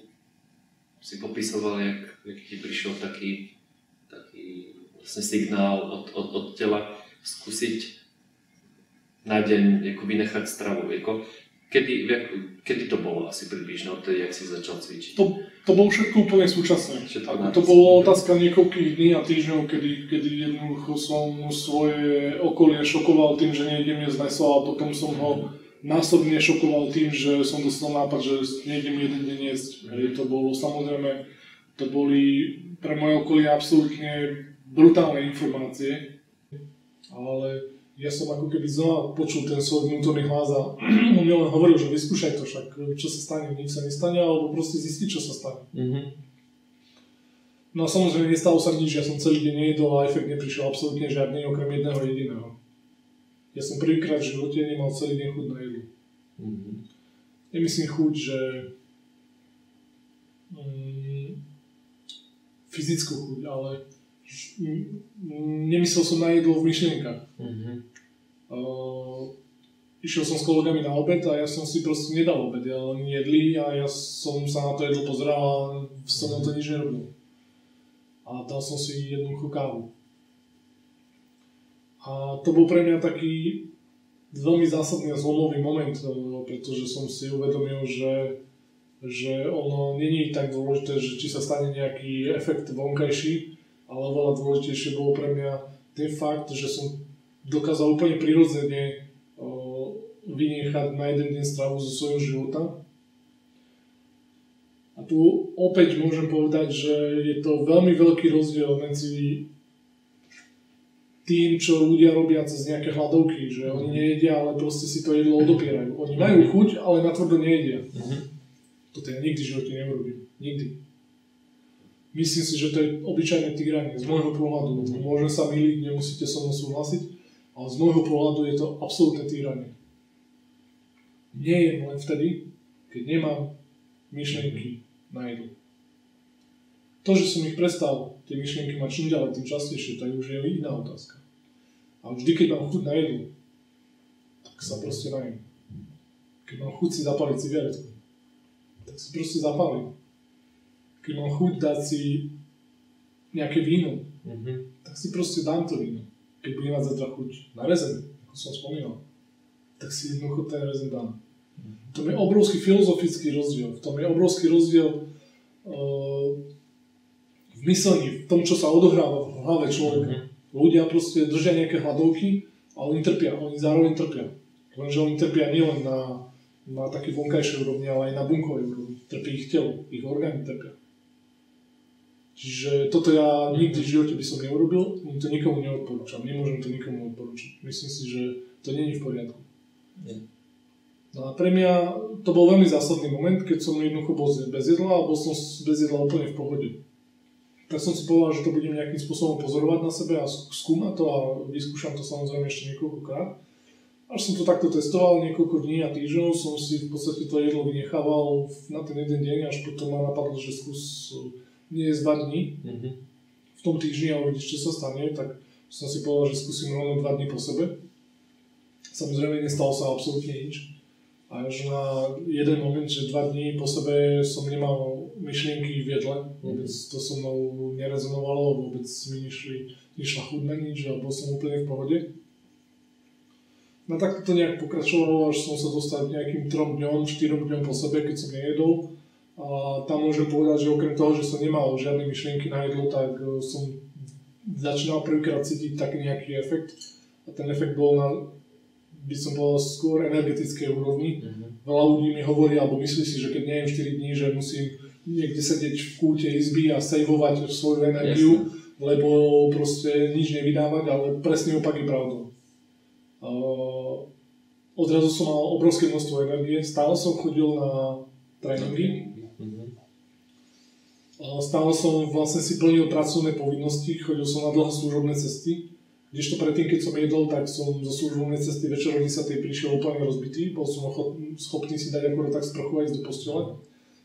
si popisoval, jak ti prišiel taký vlastne signál od tela skúsiť na deň vynechať stravu. Kedy to bolo asi približne od tej, jak si začal cvičiť? To bolo všetko úplne súčasné. To bolo otázka niekoľkých dní a týždňov, kedy jednoducho som svoje okolie šokoval tým, že nejdem jesť mäso a potom som ho násobne šokoval tým, že som dostal nápad, že nejdem jeden deň jesť. To bolo samozrejme, to boli pre moje okolie absolútne brutálne informácie, ale ja som ako keby znova počul ten svoj vnútorný hlas a on mi len hovoril, že vyskúšaj to, však čo sa stane, nič sa nestane, alebo proste zistiť, čo sa stane. No a samozrejme nestalo sa nič, ja som celý deň nejedol a efekt neprišiel absolútne žiadny, okrem jedného jediného. Ja som prvýkrát v živote nemal celý deň chuť na jedlo. Nemyslím chuť, že fyzickú chuť, ale nemyslel som na jedlo v myšlienkach. išiel som s kolegami na obed a ja som si proste nedal obed. Oni jedli a ja som sa na to jedlo pozeral a som na to nič nerobil. A dal som si jednoduchú kávu. A to bol pre mňa taký veľmi zásadný a zlomový moment, pretože som si uvedomil, že ono není tak dôležité, že či sa stane nejaký efekt vonkajší, ale veľa dôležitejšie bolo pre mňa ten fakt, že som dokázal úplne prirodzene vynechať na jeden deň stravu zo svojho života. A tu opäť môžem povedať, že je to veľmi veľký rozdiel medzi tým, čo ľudia robia cez nejaké hladovky, že oni nejedia, ale proste si to jedlo odopierajú. Oni majú chuť, ale natvrdo nejedia. Toto ja nikdy v živote neurobím. Nikdy. Myslím si, že to je obyčajné týranie, z môjho pohľadu. Môžem sa myliť, nemusíte so mnou súhlasiť, ale z môjho pohľadu je to absolútne týranie. Nejem len vtedy, keď nemám myšlienky na jedlo. To, že som ich prestal, tie myšlienky mať čím ďalej, tým častejšie, to už je iná otázka. A vždy, keď mám chuť na jedlo, tak sa proste najem. Keď mám chuť si zapáliť cigaretku, tak si proste zapálim. Keď mám chuť dať si nejaké víno, tak si proste dám to víno. Keď budem mať zajtra chuť na rezeň, ako som spomínal, tak si jednoducho ten rezeň dám. To je obrovský filozofický rozdiel. V tom je obrovský rozdiel v myslení, v tom, čo sa odohráva v hlave človeka. Ľudia proste držia nejaké hladovky a oni trpia, oni zároveň trpia. Lenže oni trpia nielen na také vonkajšej úrovni, ale aj na bunkovej úrovni. Trpí ich telo, ich orgány trpia. Čiže toto ja nikdy v živote by som neurobil, to nikomu neodporúčam, nemôžem to nikomu odporúčiť. Myslím si, že to nie je v poriadku. No a pre mňa to bol veľmi zásadný moment, keď som jednoducho bol bez jedla a bol som bez jedla úplne v pohode. Tak som si povedal, že to budem nejakým spôsobom pozorovať na sebe a skúmať to a vyskúšam to samozrejme ešte niekoľkokrát. Až som to takto testoval niekoľko dní a týždňov, som si v podstate to jedlo vynechával na ten jeden deň, až potom ma napadlo, že skús nie jesť 2 dní. V tom týždni a uvidíš, čo sa stane, tak som si povedal, že skúsim rovno 2 dní po sebe. Samozrejme nestalo sa absolútne nič. Až na jeden moment, že 2 dní po sebe som nemal myšlienky v jedle, vôbec to so mnou nerezonovalo, vôbec mi nešla chuť na nič a bol som úplne v pohode. No tak to nejak pokračovalo, až som sa dostal k nejakým 3 dňom, 4 dňom po sebe, keď som nejedol. A tam môžem povedať, že okrem toho, že som nemal žiadne myšlienky na jedlo, tak som začínal prvýkrát cítiť taký nejaký efekt. A ten efekt bol na, by som povedal, skôr energetickej úrovni. Veľa ľudí mi hovorí, alebo myslí si, že keď nejem 4 dní, že musím niekde sedieť v kúte izby a sejvovať svoju energiu, lebo proste nič nevydávať, ale presný opak je pravdou. Odrazu som mal obrovské množstvo energie, stále som chodil na tréningy. Stále som vlastne si plnil pracovné povinnosti, chodil som na dlhé služobné cesty. Kdežto predtým, keď som jedol, tak som zo služobnej cesty večer o 10. prišiel úplne rozbitý, bol som schopný si dať akorát tak sprchu a ísť do postele.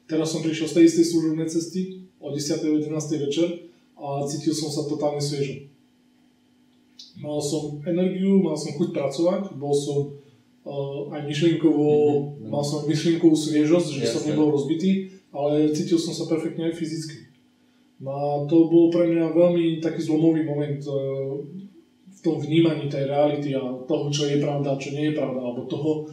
Teraz som prišiel z tej istej služobnej cesty o 10. o 11. večer a cítil som sa totálne sviežo. Mal som energiu, mal som chuť pracovať, bol som aj myšlienkovo, mal som myšlienkovú sviežosť, že som nebol rozbitý, ale cítil som sa perfektne aj fyzicky. No a to bol pre mňa veľmi taký zlomový moment v tom vnímaní tej reality a toho, čo je pravda, čo nie je pravda, alebo toho,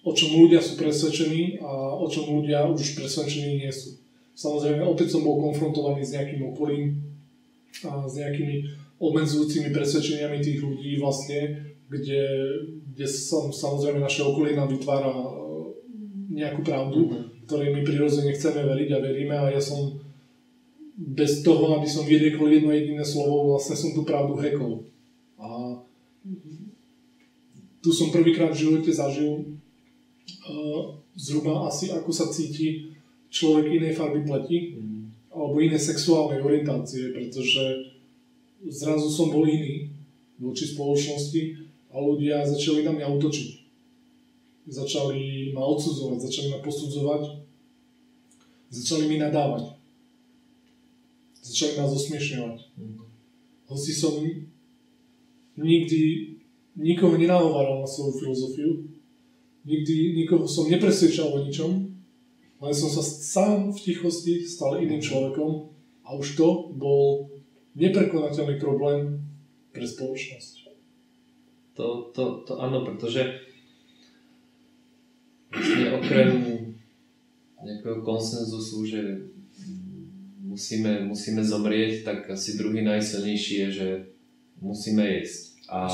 o čom ľudia sú presvedčení a o čom ľudia už presvedčení nie sú. Samozrejme, opäť som bol konfrontovaný s nejakým okolím a s nejakými obmedzujúcimi presvedčeniami tých ľudí vlastne, kde som samozrejme naše okolie nám vytvára nejakú pravdu, ktorej my prirodzene chceme veriť a veríme a ja som bez toho, aby som vyriekol jedno jediné slovo, vlastne som tú pravdu hackol. A tu som prvýkrát v živote zažil zhruba asi ako sa cíti človek inej farby pleti alebo inej sexuálnej orientácie, pretože zrazu som bol iný voči spoločnosti a ľudia začali na mňa útočiť. Začali ma odsudzovať, začali ma posudzovať, začali mi nadávať, začali ma zosmiešňovať. Hoci som nikdy nikoho nenahováral na svoju filozofiu, nikdy nikoho som nepresvedčal o ničom, ale som sa sám v tichosti stal iným človekom a už to bol neprekonateľný problém pre spoločnosť. To áno, pretože vlastne okrem nejakého konsenzusu, že musíme zomrieť, tak asi druhý najsilnejší je, že musíme jesť. A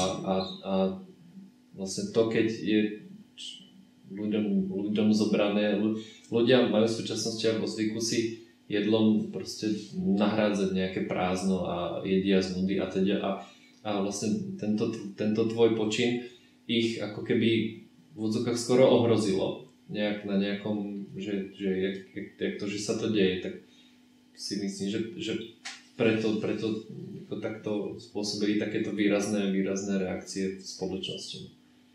vlastne to, keď je ľuďom zobrané, ľudia majú v súčasnosti vo zvyku si jedlom proste nahrádzať nejaké prázdno a jedia z nudy a teda. A vlastne tento tvoj počin ich ako keby v odzokách skoro ohrozilo nejak na nejakom, že jak sa to deje, tak si myslím, že preto takto spôsobili takéto výrazné reakcie v spoločnosti.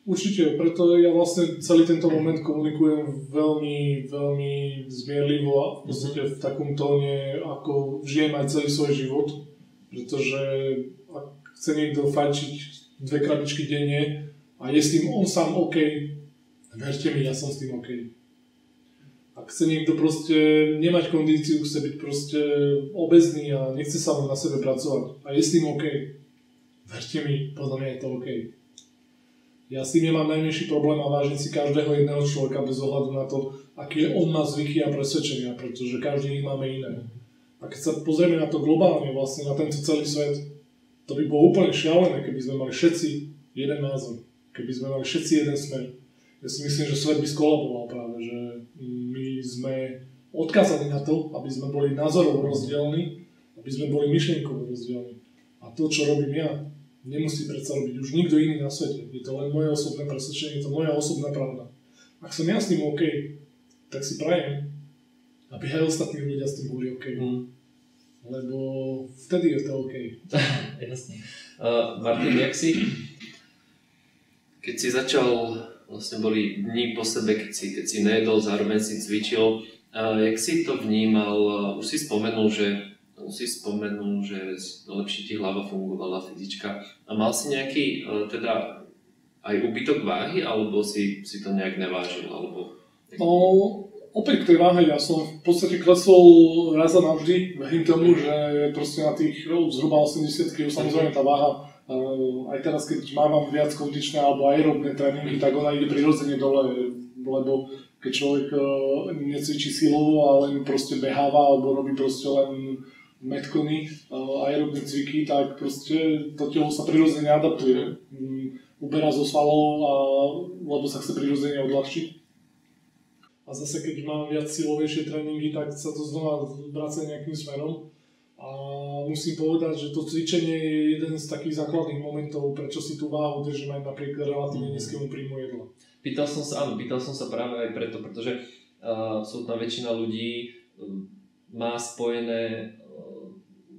Určite, preto ja vlastne celý tento moment komunikujem veľmi, veľmi zmierlivo a v podstate v takom tóne, ako žijem aj celý svoj život, pretože ak chce niekto fajčiť 2 krabičky denne a je s tým on sám OK, verte mi, ja som s tým OK. Ak chce niekto proste nemať kondíciu, chce byť proste obezný a nechce sa na sebe pracovať a je s tým OK, verte mi, podľa mňa je to OK. Ja s tým nemám najmenší problém a vážim si každého jedného človeka bez ohľadu na to, aké on má zvyky a presvedčenia, pretože každý ich máme iné. A keď sa pozrieme na to globálne, vlastne na tento celý svet, to by bolo úplne šialené, keby sme mali všetci jeden názor, keby sme mali všetci jeden smer. Ja si myslím, že svet by skolaboval práve, že my sme odkazaní na to, aby sme boli názorovo rozdielni, aby sme boli myšlienkovo rozdielni. A to, čo robím ja, nemusí predsa robiť už nikto iný na svete. Je to len moje osobné presvedčenie, je to moja osobná pravda. Ak som ja s tým OK, tak si prajem, aby aj ostatní ľudia s tým boli OK. Lebo vtedy je to OK. Jasne. Martin, jak si? Keď si začal, vlastne boli dní po sebe, keď si nejedol, zároveň si cvičil, jak si to vnímal? Už si spomenul, že lepšie ti hlava fungovala, fyzička. A mal si nejaký teda aj úbytok váhy, alebo si to nejak nevážil? Alebo... No, opäť k tej váhe, ja som v podstate klesol raz a navždy. Verím tomu, že proste na tých zhruba 80 kg, samozrejme tá váha, aj teraz keď mám viac kondičné alebo aerobné tréningy, tak ona ide prirodzene dole, lebo keď človek necvičí silovo a len proste beháva alebo robí proste len metcony, aerobné cviky, tak proste to telo sa prirodzene adaptuje. Uberá zo svalov, lebo sa chce prirodzene odľahčiť. A zase keď mám viac silovejšie tréningy, tak sa to znova vracia nejakým smerom. A musím povedať, že to cvičenie je jeden z takých základných momentov, prečo si tú váhu držím aj napriek relatívne nízkemu príjmu jedla. Pýtal som sa práve aj preto, pretože absolútna väčšina ľudí má spojené,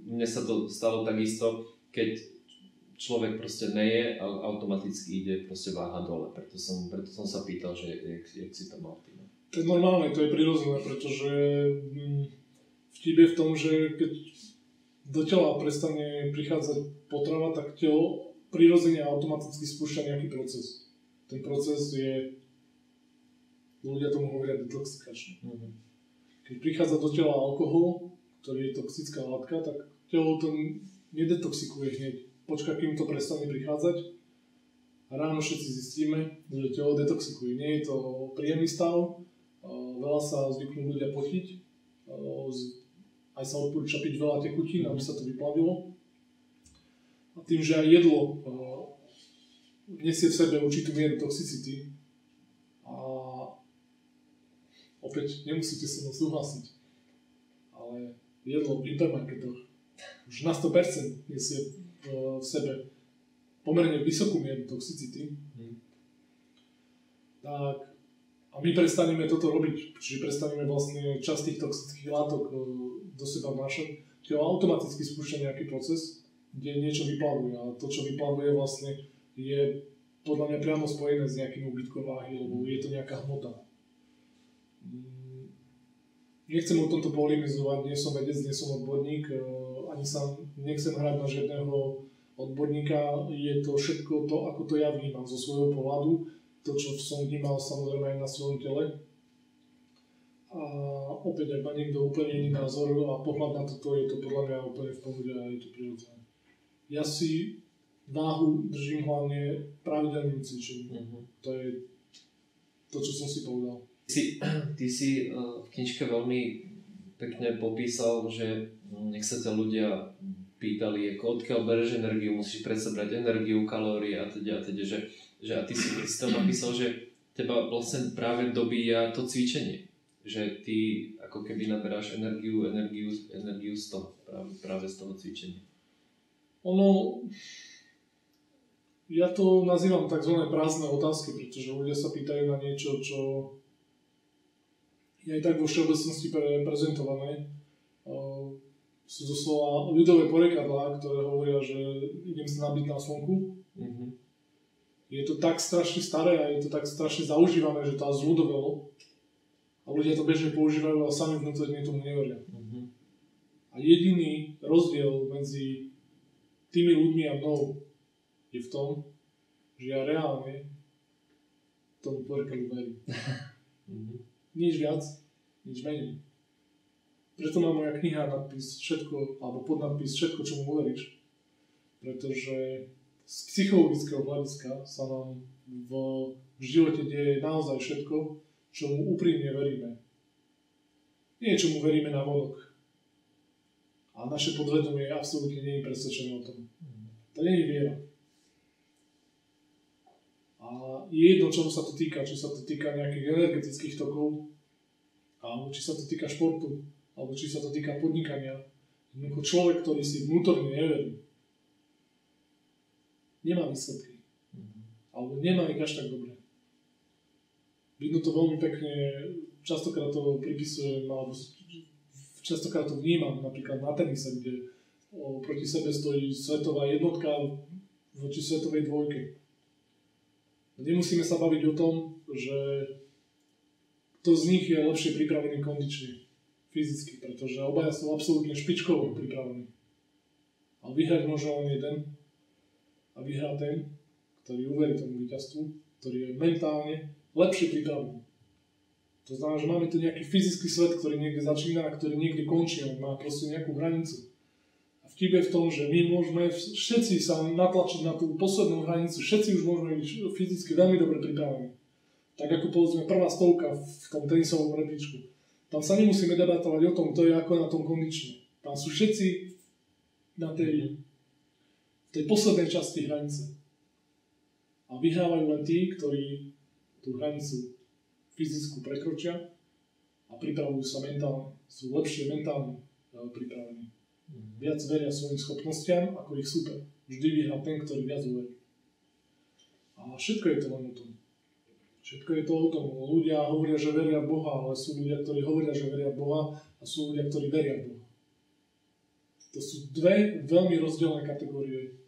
mne sa to stalo takisto, keď človek proste neje, automaticky ide proste váha dole, preto som sa pýtal, že jak si to mal ty. To je normálne, to je prirodzené, pretože vtip je v tom, že keď do tela prestane prichádzať potrava, tak telo prirodzene automaticky spúšťa nejaký proces. Ten proces je, ľudia tomu hovoria detoxikačný. Keď prichádza do tela alkohol, ktorý je toxická látka, tak telo to nedetoxikuje hneď. Počká, kým to prestane prichádzať. A ráno všetci zistíme, že telo detoxikuje. Nie je to príjemný stav, veľa sa zvyknú ľudia potiť, aj sa odporúča piť veľa tekutín, aby sa to vyplavilo. A tým, že aj jedlo nesie v sebe určitú mieru toxicity, a opäť nemusíte sa mnou súhlasiť, ale jedlo v hypermarketoch už na 100% nesie v sebe pomerne vysokú mieru toxicity, tak a my prestaneme toto robiť, čiže prestaneme vlastne časť tých toxických látok do seba vnášať, telo automaticky spúšťa nejaký proces, kde niečo vyplavuje a to, čo vyplavuje vlastne je podľa mňa priamo spojené s nejakým úbytkom váhy, lebo je to nejaká hmota. Nechcem o tomto polemizovať, nie som vedec, nie som odborník, ani sa nechcem hrať na žiadneho odborníka, je to všetko to, ako to ja vnímam zo svojho pohľadu. to, čo som vnímal samozrejme aj na svojom tele. A opäť, ak má niekto úplne iný názor a pohľad na toto, je to podľa mňa úplne v pohode a je to prirodzené. Ja si váhu držím hlavne pravidelným cvičením. To je to, čo som si povedal. Ty si v knižke veľmi pekne popísal, že nech sa ťa ľudia pýtali, ako odkiaľ bereš energiu, musíš predsa brať energiu, kalórie a teda, že a ty si tam napísal, že teba vlastne práve dobíja to cvičenie. Že ty ako keby naberáš energiu z toho, práve z toho cvičenia. Ja to nazývam tzv. Prázdne otázky, pretože ľudia sa pýtajú na niečo, čo je aj tak vo všeobecnosti prezentované. Sú doslova ľudové porekadlá, ktoré hovoria, že idem sa nabiť na slnku. Je to tak strašne staré a je to tak strašne zaužívané, že to až zľudovelo. A ľudia to bežne používajú a sami vnútorne tomu neveria. A jediný rozdiel medzi tými ľuďmi a mnou je v tom, že ja reálne tomu porekadlu verím. Nič viac, nič menej. Preto má moja kniha nadpis všetko, alebo podnadpis všetko, čo mu uveríš. Pretože z psychologického hľadiska sa nám v živote deje naozaj všetko, čo mu úprimne veríme. Nie čomu veríme na vonok. A naše podvedomie absolútne nie je presvedčené o tom. To nie je viera. A je jedno, čomu sa to týka. Či sa to týka nejakých energetických tokov, alebo či sa to týka športu, alebo či sa to týka podnikania. Jednoducho človek, ktorý si vnútorne neverí, nemá výsledky. Alebo nemá ich až tak dobre. Vidno to veľmi pekne, častokrát to pripisujem, alebo častokrát to vnímam, napríklad na tenise, kde proti sebe stojí svetová jednotka voči svetovej dvojke. Nemusíme sa baviť o tom, že kto z nich je lepšie pripravený kondične, fyzicky, pretože obaja sú absolútne špičkovo pripravení. Ale vyhrať môže len jeden a vyhrá ten, ktorý uverí tomu víťazstvu, ktorý je mentálne lepšie pripravený. To znamená, že máme tu nejaký fyzický svet, ktorý niekde začína a ktorý niekde končí, on má proste nejakú hranicu. A vtip je v tom, že my môžeme všetci sa natlačiť na tú poslednú hranicu, všetci už môžeme byť fyzicky veľmi dobre pripravení. Tak ako povedzme prvá stovka v tom tenisovom rebríčku. Tam sa nemusíme debatovať o tom, kto je ako na tom kondične. Tam sú všetci na tej poslednej časti hranice. A vyhrávajú len tí, ktorí tú hranicu fyzickú prekročia a pripravujú sa mentálne. Sú lepšie mentálne pripravení. Viac veria svojim schopnostiam ako ich super. Vždy vyhrá ten, ktorý viac uverí. A všetko je to len o tom. Všetko je to o tom. Ľudia hovoria, že veria v Boha, ale sú ľudia, ktorí hovoria, že veria v Boha a sú ľudia, ktorí veria v Boha. To sú dve veľmi rozdielne kategórie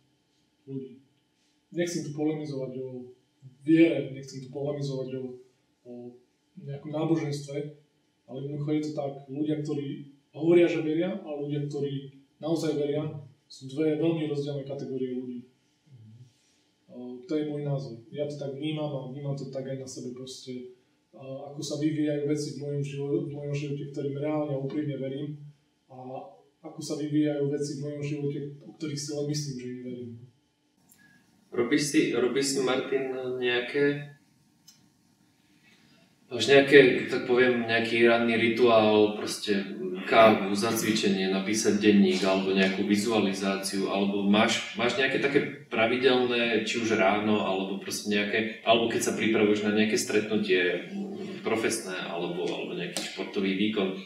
ľudí. Nechcem tu polemizovať o viere, nechcem tu polemizovať o nejakom náboženstve, ale jednoducho je to tak. Ľudia, ktorí hovoria, že veria a ľudia, ktorí naozaj veria, sú dve veľmi rozdielne kategórie ľudí. To je môj názor. Ja to tak vnímam a vnímam to tak aj na sebe proste. Ako sa vyvíjajú veci v mojom živote, ktorým reálne a úprimne verím a ako sa vyvíjajú veci v mojom živote, o ktorých si len myslím, že im verím. Robíš si, Martin, tak poviem, nejaký ranný rituál, proste kávu, zacvičenie, napísať denník, alebo nejakú vizualizáciu, alebo máš nejaké také pravidelné, či už ráno, alebo proste nejaké, alebo keď sa pripravuješ na nejaké stretnutie profesné, alebo nejaký športový výkon,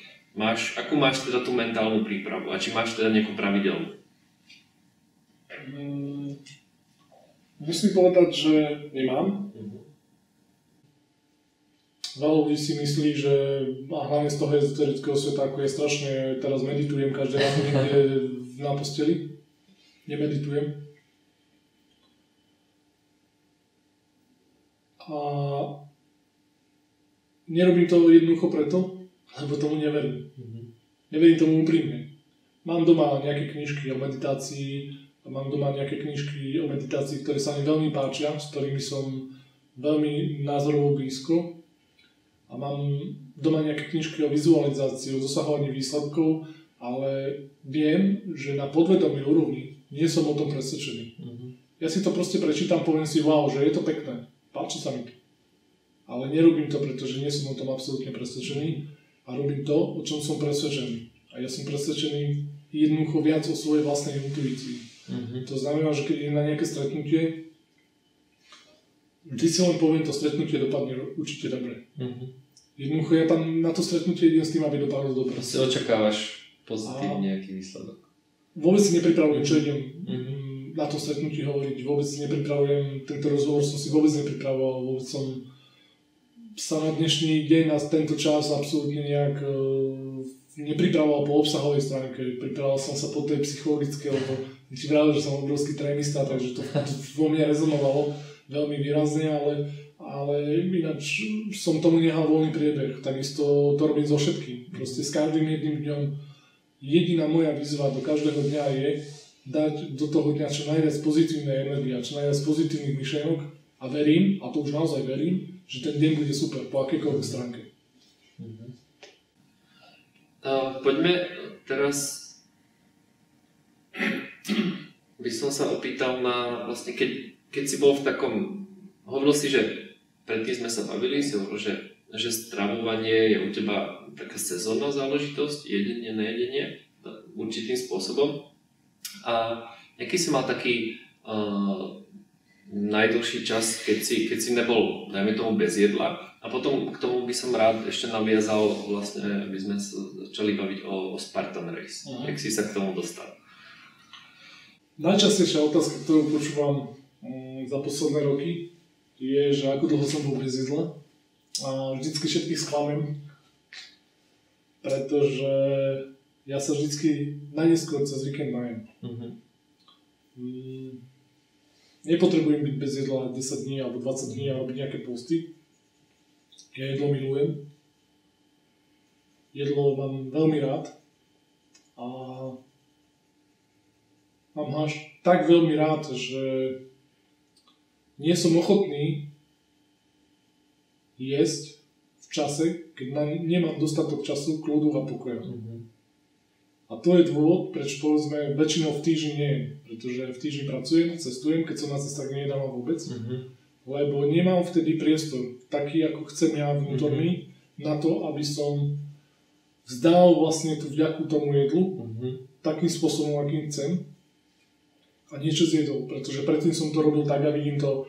akú máš teda tú mentálnu prípravu a či máš teda nejakú pravidelnú? Musím povedať, že nemám. Veľa ľudí si myslí, že hlavne z toho ezoterického sveta, ako ja strašne teraz meditujem každé ráno niekde na posteli. Nemeditujem. A nerobím to jednoducho preto, lebo tomu neverím. Neverím tomu úprimne. Mám doma nejaké knižky o meditácii, ktoré sa mi veľmi páčia, s ktorými som veľmi názorovo blízko a mám doma nejaké knižky o vizualizácii, o dosahovaní výsledkov, ale viem, že na podvedomej úrovni nie som o tom presvedčený. Ja si to proste prečítam, poviem si, wow, že je to pekné, páči sa mi to. Ale nerobím to, pretože nie som o tom absolútne presvedčený a robím to, o čom som presvedčený. A ja som presvedčený jednoducho viac o svojej vlastnej intuícii. To znamená, že keď idem na nejaké stretnutie, vždy si len poviem, to stretnutie dopadne určite dobre. Jednoducho ja tam na to stretnutie idem s tým, aby dopadlo dobre. Si očakávaš pozitívne nejaký výsledok. Vôbec si nepripravujem, čo idem na to stretnutí hovoriť, vôbec si nepripravujem, tento rozhovor som si vôbec nepripravoval, vôbec som sa na dnešný deň, na tento čas absolútne nejak nepripravoval po obsahovej stránke, pripravoval som sa po tej psychologické, lebo ti vravil, že som obrovský trémista, takže to vo mne rezonovalo veľmi výrazne, ale ináč som tomu nehal voľný priebeh, takisto to robím so všetkým, proste s každým jedným dňom. Jediná moja výzva do každého dňa je dať do toho dňa čo najviac pozitívnej energie a čo najviac pozitívnych myšlienok a verím, a to už naozaj verím, že ten deň bude super po akejkoľvek stránke. Poďme teraz, by som sa opýtal na vlastne, keď si bol v takom, hovoril si, že predtým sme sa bavili, si hovoril, že stravovanie je u teba taká sezónna záležitosť, jedenie, nejedenie, určitým spôsobom. A aký si mal taký najdlhší čas, keď si nebol, dajme tomu, bez jedla? A potom k tomu by som rád ešte naviazal, vlastne, aby sme sa začali baviť o Spartan Race. Jak si sa k tomu dostal? Najčastejšia otázka, ktorú počúvam za posledné roky, je, že ako dlho som bol bez jedla. A vždycky všetkých sklamem, pretože ja sa vždycky najneskôr cez víkend najem. Nepotrebujem byť bez jedla 10 dní alebo 20 dní a robiť nejaké posty. Ja jedlo milujem. Jedlo mám veľmi rád. A mám ho až tak veľmi rád, že nie som ochotný jesť v čase, keď nemám dostatok času, kľudu a pokoja. A to je dôvod, prečo povedzme väčšinou v týždni nejem, pretože v týždni pracujem, cestujem, keď som na cestách nejedávam vôbec, lebo nemám vtedy priestor taký, ako chcem ja vnútorný, na to, aby som vzdal vlastne tú vďaku tomu jedlu, takým spôsobom, akým chcem a niečo zjedol, pretože predtým som to robil tak a vidím to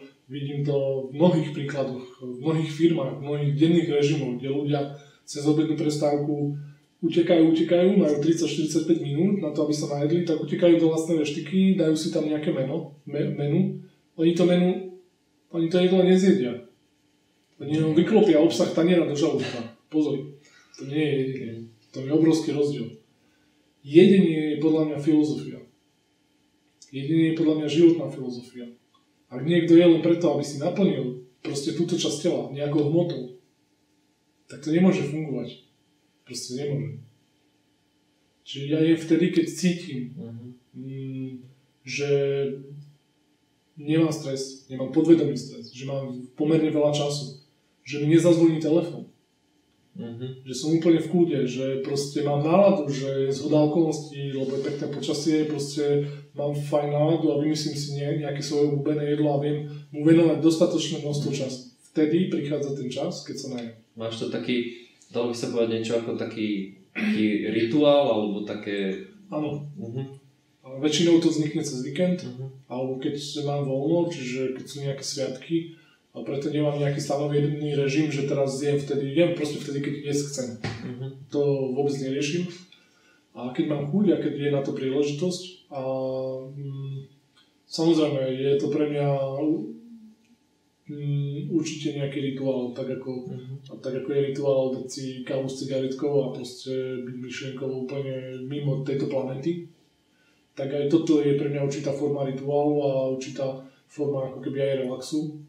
v mnohých príkladoch, v mnohých firmách, v mnohých denných režimoch, kde ľudia cez obednú prestávku utekajú, majú 30-45 minút na to, aby sa najedli, tak utekajú do vlastnej reštiky, dajú si tam nejaké menu. Oni to jedlo nezjedia. Oni vyklopia obsah taniera do žalúdka. Pozor, to nie je jedenie. To je obrovský rozdiel. Jedenie je podľa mňa filozofia. Jedenie je podľa mňa životná filozofia. Ak niekto je len preto, aby si naplnil proste túto časť tela nejakou hmotou, tak to nemôže fungovať. Proste nemôže. Čiže ja je vtedy, keď cítim, že nemám stres, nemám podvedomý stres, že mám pomerne veľa času, že mi nezazvoní telefón, že som úplne v kľude, že proste mám náladu, že zhoda okolností, lebo je pekné počasie, proste mám fajn náladu a vymyslím si nejaké svoje obľúbené jedlo a viem mu venovať dostatočné množstvo času. Vtedy prichádza ten čas, keď sa najem. Máš to taký, dalo by sa povedať niečo ako taký rituál, alebo také... Áno. Ale väčšinou to vznikne cez víkend, alebo keď mám voľno, čiže keď sú nejaké sviatky, a preto nemám nejaký stanovený režim, že teraz jem proste vtedy, keď jesť chcem. To vôbec neriešim. A keď mám chuť a keď je na to príležitosť, a samozrejme je to pre mňa určite nejaký rituál, tak ako je rituál dať si kávu s cigaretkou a proste byť myšlienkovo úplne mimo tejto planety, tak aj toto je pre mňa určitá forma rituálu a určitá forma ako keby aj relaxu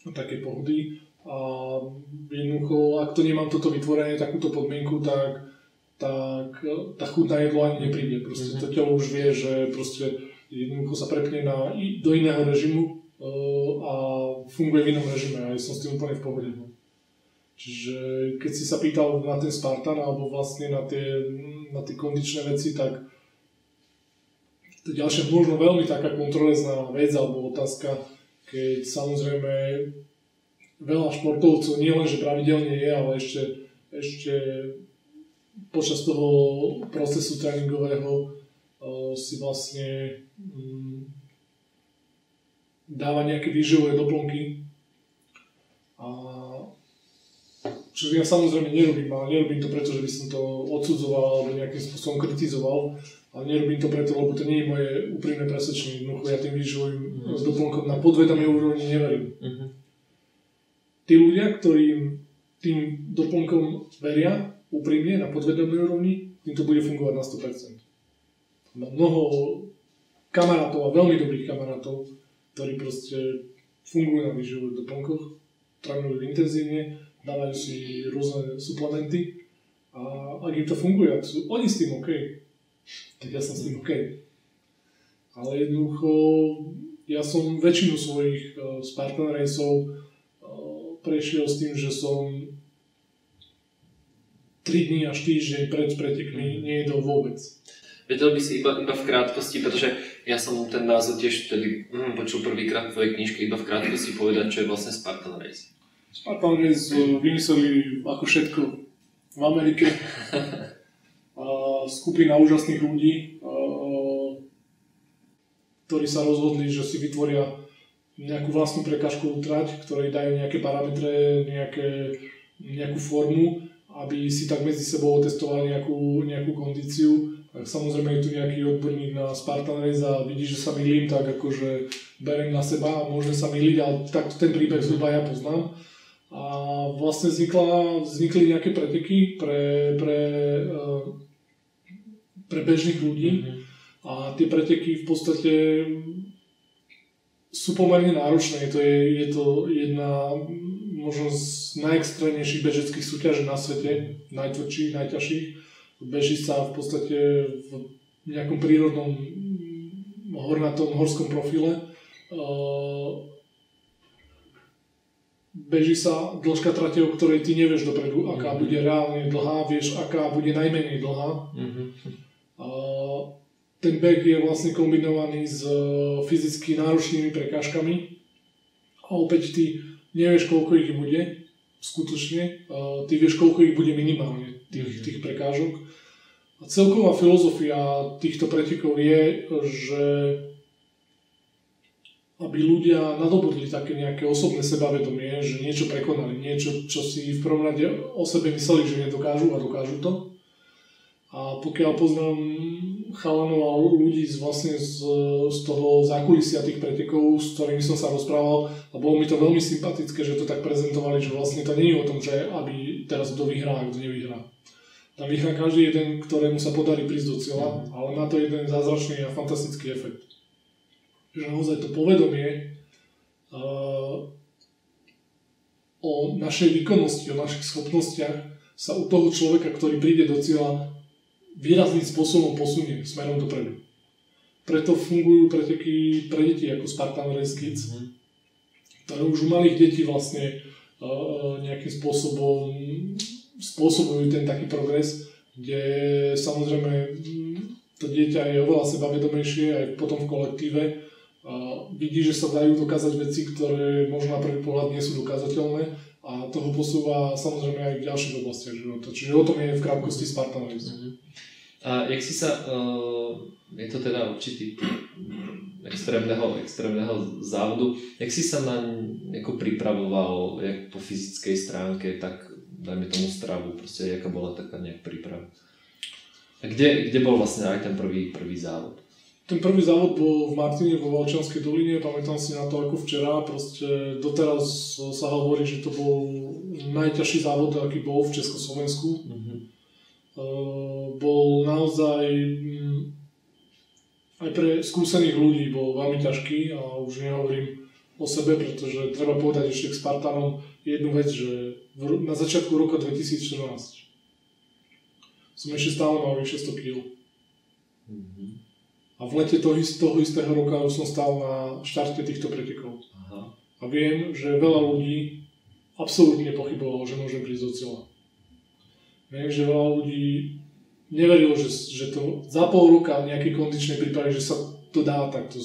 a také pohody. A jednoducho, ak to nemám toto vytvorené, takúto podmienku, tak tá chuť na jedlo ani nepríde. Proste to telo už vie, že proste jednoducho sa prepne do iného režimu a v funguje v inom režime a som s tým úplne v pohode. Čiže keď si sa pýtal na ten Spartan alebo vlastne na tie kondičné veci, tak to je ďalšia možno veľmi taká kontroverzná vec alebo otázka, keď samozrejme veľa športovcov nie len, že pravidelne je, ale ešte počas toho procesu tréningového si vlastne dáva nejaké výživové doplnky. Čo ja samozrejme nerobím, ale nerobím to preto, že by som to odsudzoval alebo nejakým spôsobom kritizoval, ale nerobím to preto, lebo to nie je moje úprimné presvedčenie. Jednoducho ja tým výživovým doplnkom na podvedomej úrovni neverím. Tí ľudia, ktorí tým doplnkom veria úprimne na podvedomej úrovni, tým to bude fungovať na 100%. Mám mnoho kamarátov a veľmi dobrých kamarátov, ktorí proste fungujú na výživových doplnkoch, trénujú intenzívne, dávajú si rôzne suplementy a ak im to funguje, ak sú oni s tým OK, tak ja som s tým OK. Ale jednoducho ja som väčšinu svojich Spartan raceov prešiel s tým, že som 3 dní až týždeň pred pretekmi nejedol vôbec. Vedel by si iba v krátkosti, pretože ja som ten názov tiež vtedy počul prvýkrát v tvojej knižke, iba v krátkosti povedať, čo je vlastne Spartan Race. Spartan Race vymysleli ako všetko v Amerike. Skupina úžasných ľudí, ktorí sa rozhodli, že si vytvoria nejakú vlastnú prekážkovú trať, ktorej dajú nejaké parametre, nejakú formu, aby si tak medzi sebou otestovali nejakú kondíciu. Tak samozrejme je tu nejaký odborník na Spartan Race a vidí, že sa mýlim, tak akože berem na seba a môžem sa mýliť, ale takto ten príbeh zhruba ja poznám. A vlastne vznikli nejaké preteky pre bežných ľudí a tie preteky v podstate sú pomerne náročné. Je to jedna možno z najextrémnejších bežeckých súťaží na svete, najtvrdších, najťažších. Beží sa v podstate v nejakom prírodnom hornatom horskom profile. Beží sa dĺžka trate, o ktorej ty nevieš dopredu, aká bude reálne dlhá, vieš, aká bude najmenej dlhá. Ten beh je vlastne kombinovaný s fyzicky náročnými prekážkami a opäť ty nevieš, koľko ich bude skutočne, ty vieš, koľko ich bude minimálne, tých prekážok. A celková filozofia týchto pretekov je, že aby ľudia nadobudli také nejaké osobné sebavedomie, že niečo prekonali, niečo, čo si v prvom rade o sebe mysleli, že nedokážu a dokážu to. A pokiaľ poznám chalanov a ľudí z toho zákulisia tých pretekov, s ktorými som sa rozprával, a bolo mi to veľmi sympatické, že to tak prezentovali, že vlastne to nie je o tom, že aby teraz kto vyhrá a kto nevyhrá. Tam vyhrá každý jeden, ktorému sa podarí prísť do cieľa, ale má to jeden zázračný a fantastický efekt. Že naozaj to povedomie o našej výkonnosti, o našich schopnostiach sa u toho človeka, ktorý príde do cieľa, výrazným spôsobom posunie smerom dopredu. Preto fungujú preteky pre deti ako Spartan Race Kids, ktoré už u malých detí vlastne nejakým spôsobom spôsobujú ten taký progres, kde samozrejme to dieťa je oveľa sebavedomejšie aj potom v kolektíve. Vidí, že sa dajú dokázať veci, ktoré možno na prvý pohľad nie sú dokázateľné a toho posúva samozrejme aj v ďalších oblastiach života. Čiže o tom je v krátkosti Spartan Race. A jak si sa, je to teda určitý extrémneho závodu, jak si sa na nejako pripravoval, jak po fyzickej stránke, tak dajme tomu stravu, proste jaká bola taká nejak príprava. A kde bol vlastne aj ten prvý závod? Ten prvý závod bol v Martine vo Valčianskej doline, pamätám si na to ako včera, proste doteraz sa hovorí, že to bol najťažší závod, aký bol v Československu. Bol naozaj aj pre skúsených ľudí bol veľmi ťažký a už nehovorím o sebe, pretože treba povedať ešte k Spartanom jednu vec, že na začiatku roka 2014 som ešte stále mal vyše 100 kg. A v lete toho istého roka už som stál na štarte týchto pretekov. A viem, že veľa ľudí absolútne pochybovalo, že môže prísť do cieľa. Viem, že veľa ľudí neverilo, že to za pol roka nejakej kondičnej príprave, že sa to dá takto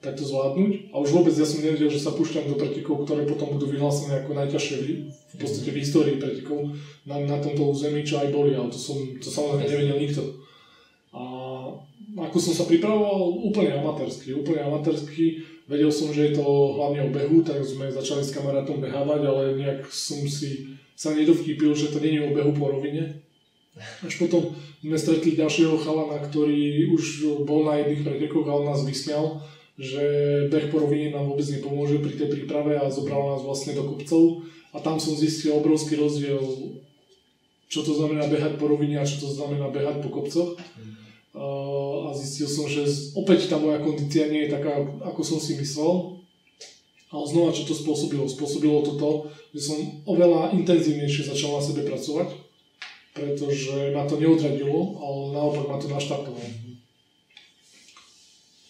zvládnuť. A už vôbec ja som nevedel, že sa púšťam do pretekov, ktoré potom budú vyhlásené ako najťažšie v podstate v histórii pretekov na tomto území, čo aj boli, ale to samozrejme nevedel nikto. A ako som sa pripravoval, úplne amatérsky. Vedel som, že je to hlavne o behu, tak sme začali s kamarátom behávať, ale nejak som si sa nedovtípil, že to nie je o behu po rovine. Až potom sme stretli ďalšieho chalana, ktorý už bol na jedných pretekoch a on nás vysmial, že beh po rovine nám vôbec nepomôže pri tej príprave a zobral nás vlastne do kopcov. A tam som zistil obrovský rozdiel, čo to znamená behať po rovine a čo to znamená behať po kopcoch. A zistil som, že opäť tá moja kondícia nie je taká, ako som si myslel. Ale znova, čo to spôsobilo? Spôsobilo to to, že som oveľa intenzívnejšie začal na sebe pracovať, pretože ma to neodradilo, ale naopak ma to naštartovalo.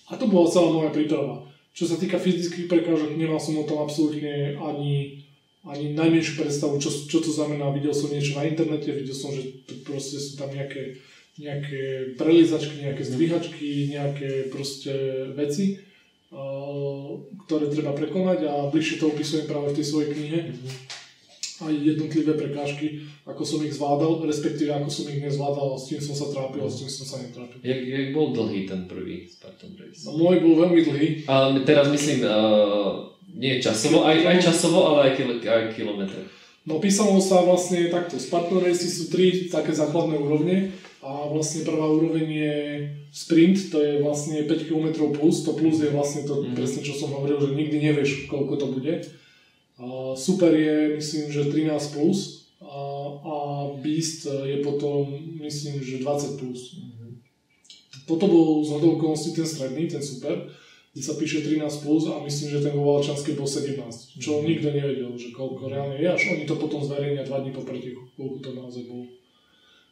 A to bola celá moja príprava. Čo sa týka fyzických prekážok, nemal som o tom absolútne ani najmenšiu predstavu, čo to znamená. Videl som niečo na internete, videl som, že proste sú tam nejaké prelizačky, nejaké zdvíhačky, nejaké proste veci, ktoré treba prekonať a bližšie to opisujem práve v tej svojej knihe. Aj jednotlivé prekážky, ako som ich zvládal, respektíve ako som ich nezvládal, s tým som sa trápil a s tým som sa netrápil. Jak bol dlhý ten prvý Spartan Race? No, môj bol veľmi dlhý. Ale teraz myslím, nie časovo, aj časovo, ale aj kilometre. No písalo sa vlastne takto. Spartan Race sú 3 také základné úrovne a vlastne prvá úroveň je sprint, to je vlastne 5 km plus, to plus je vlastne to presne čo som hovoril, že nikdy nevieš koľko to bude. Super je myslím, že 13 plus a Beast je potom myslím, že 20 plus. Toto bol z hodou okolností ten stredný, ten super, kde sa píše 13 plus a myslím, že ten vo Valčanskej bol 17, čo nikto nevedel, že koľko reálne je, až oni to potom zverejnia 2 dní po preteku, koľko to naozaj bolo.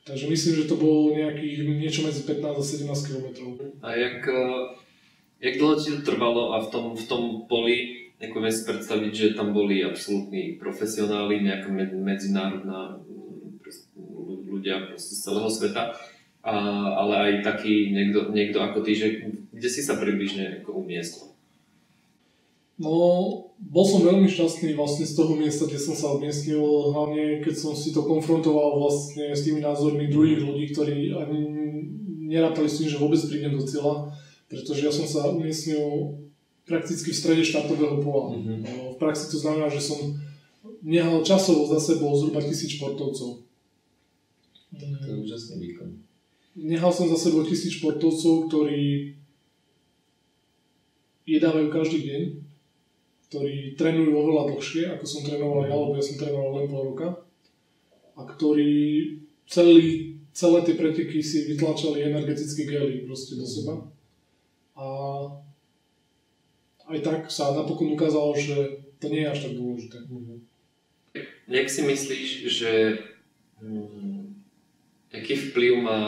Takže myslím, že to bolo niečo medzi 15 a 17 km. A jak dlho ti to trvalo a v tom poli, ako viem si predstaviť, že tam boli absolútni profesionáli, nejaká medzinárodná ľudia z celého sveta, ale aj taký niekto ako ty, že kde si sa približne umiestnil? No, bol som veľmi šťastný vlastne z toho miesta, kde som sa umiestnil, hlavne keď som si to konfrontoval vlastne s tými názormi druhých ľudí, ktorí ani nerátali s tým, že vôbec prídem do cieľa, pretože ja som sa umiestnil prakticky v strede štartového pola. V praxi to znamená, že som nehal časovo za sebou zhruba 1000 športovcov. To je úžasný výkon. Nehal som za sebou 1000 športovcov, ktorí jedávajú každý deň, ktorí trénujú oveľa dlhšie, ako som trénoval ja, lebo ja som trénoval len pol roka, a ktorí celé tie preteky si vytlačali energetické gely proste do seba. A aj tak sa napokon ukázalo, že to nie je až tak dôležité. Jak si myslíš, že aký vplyv má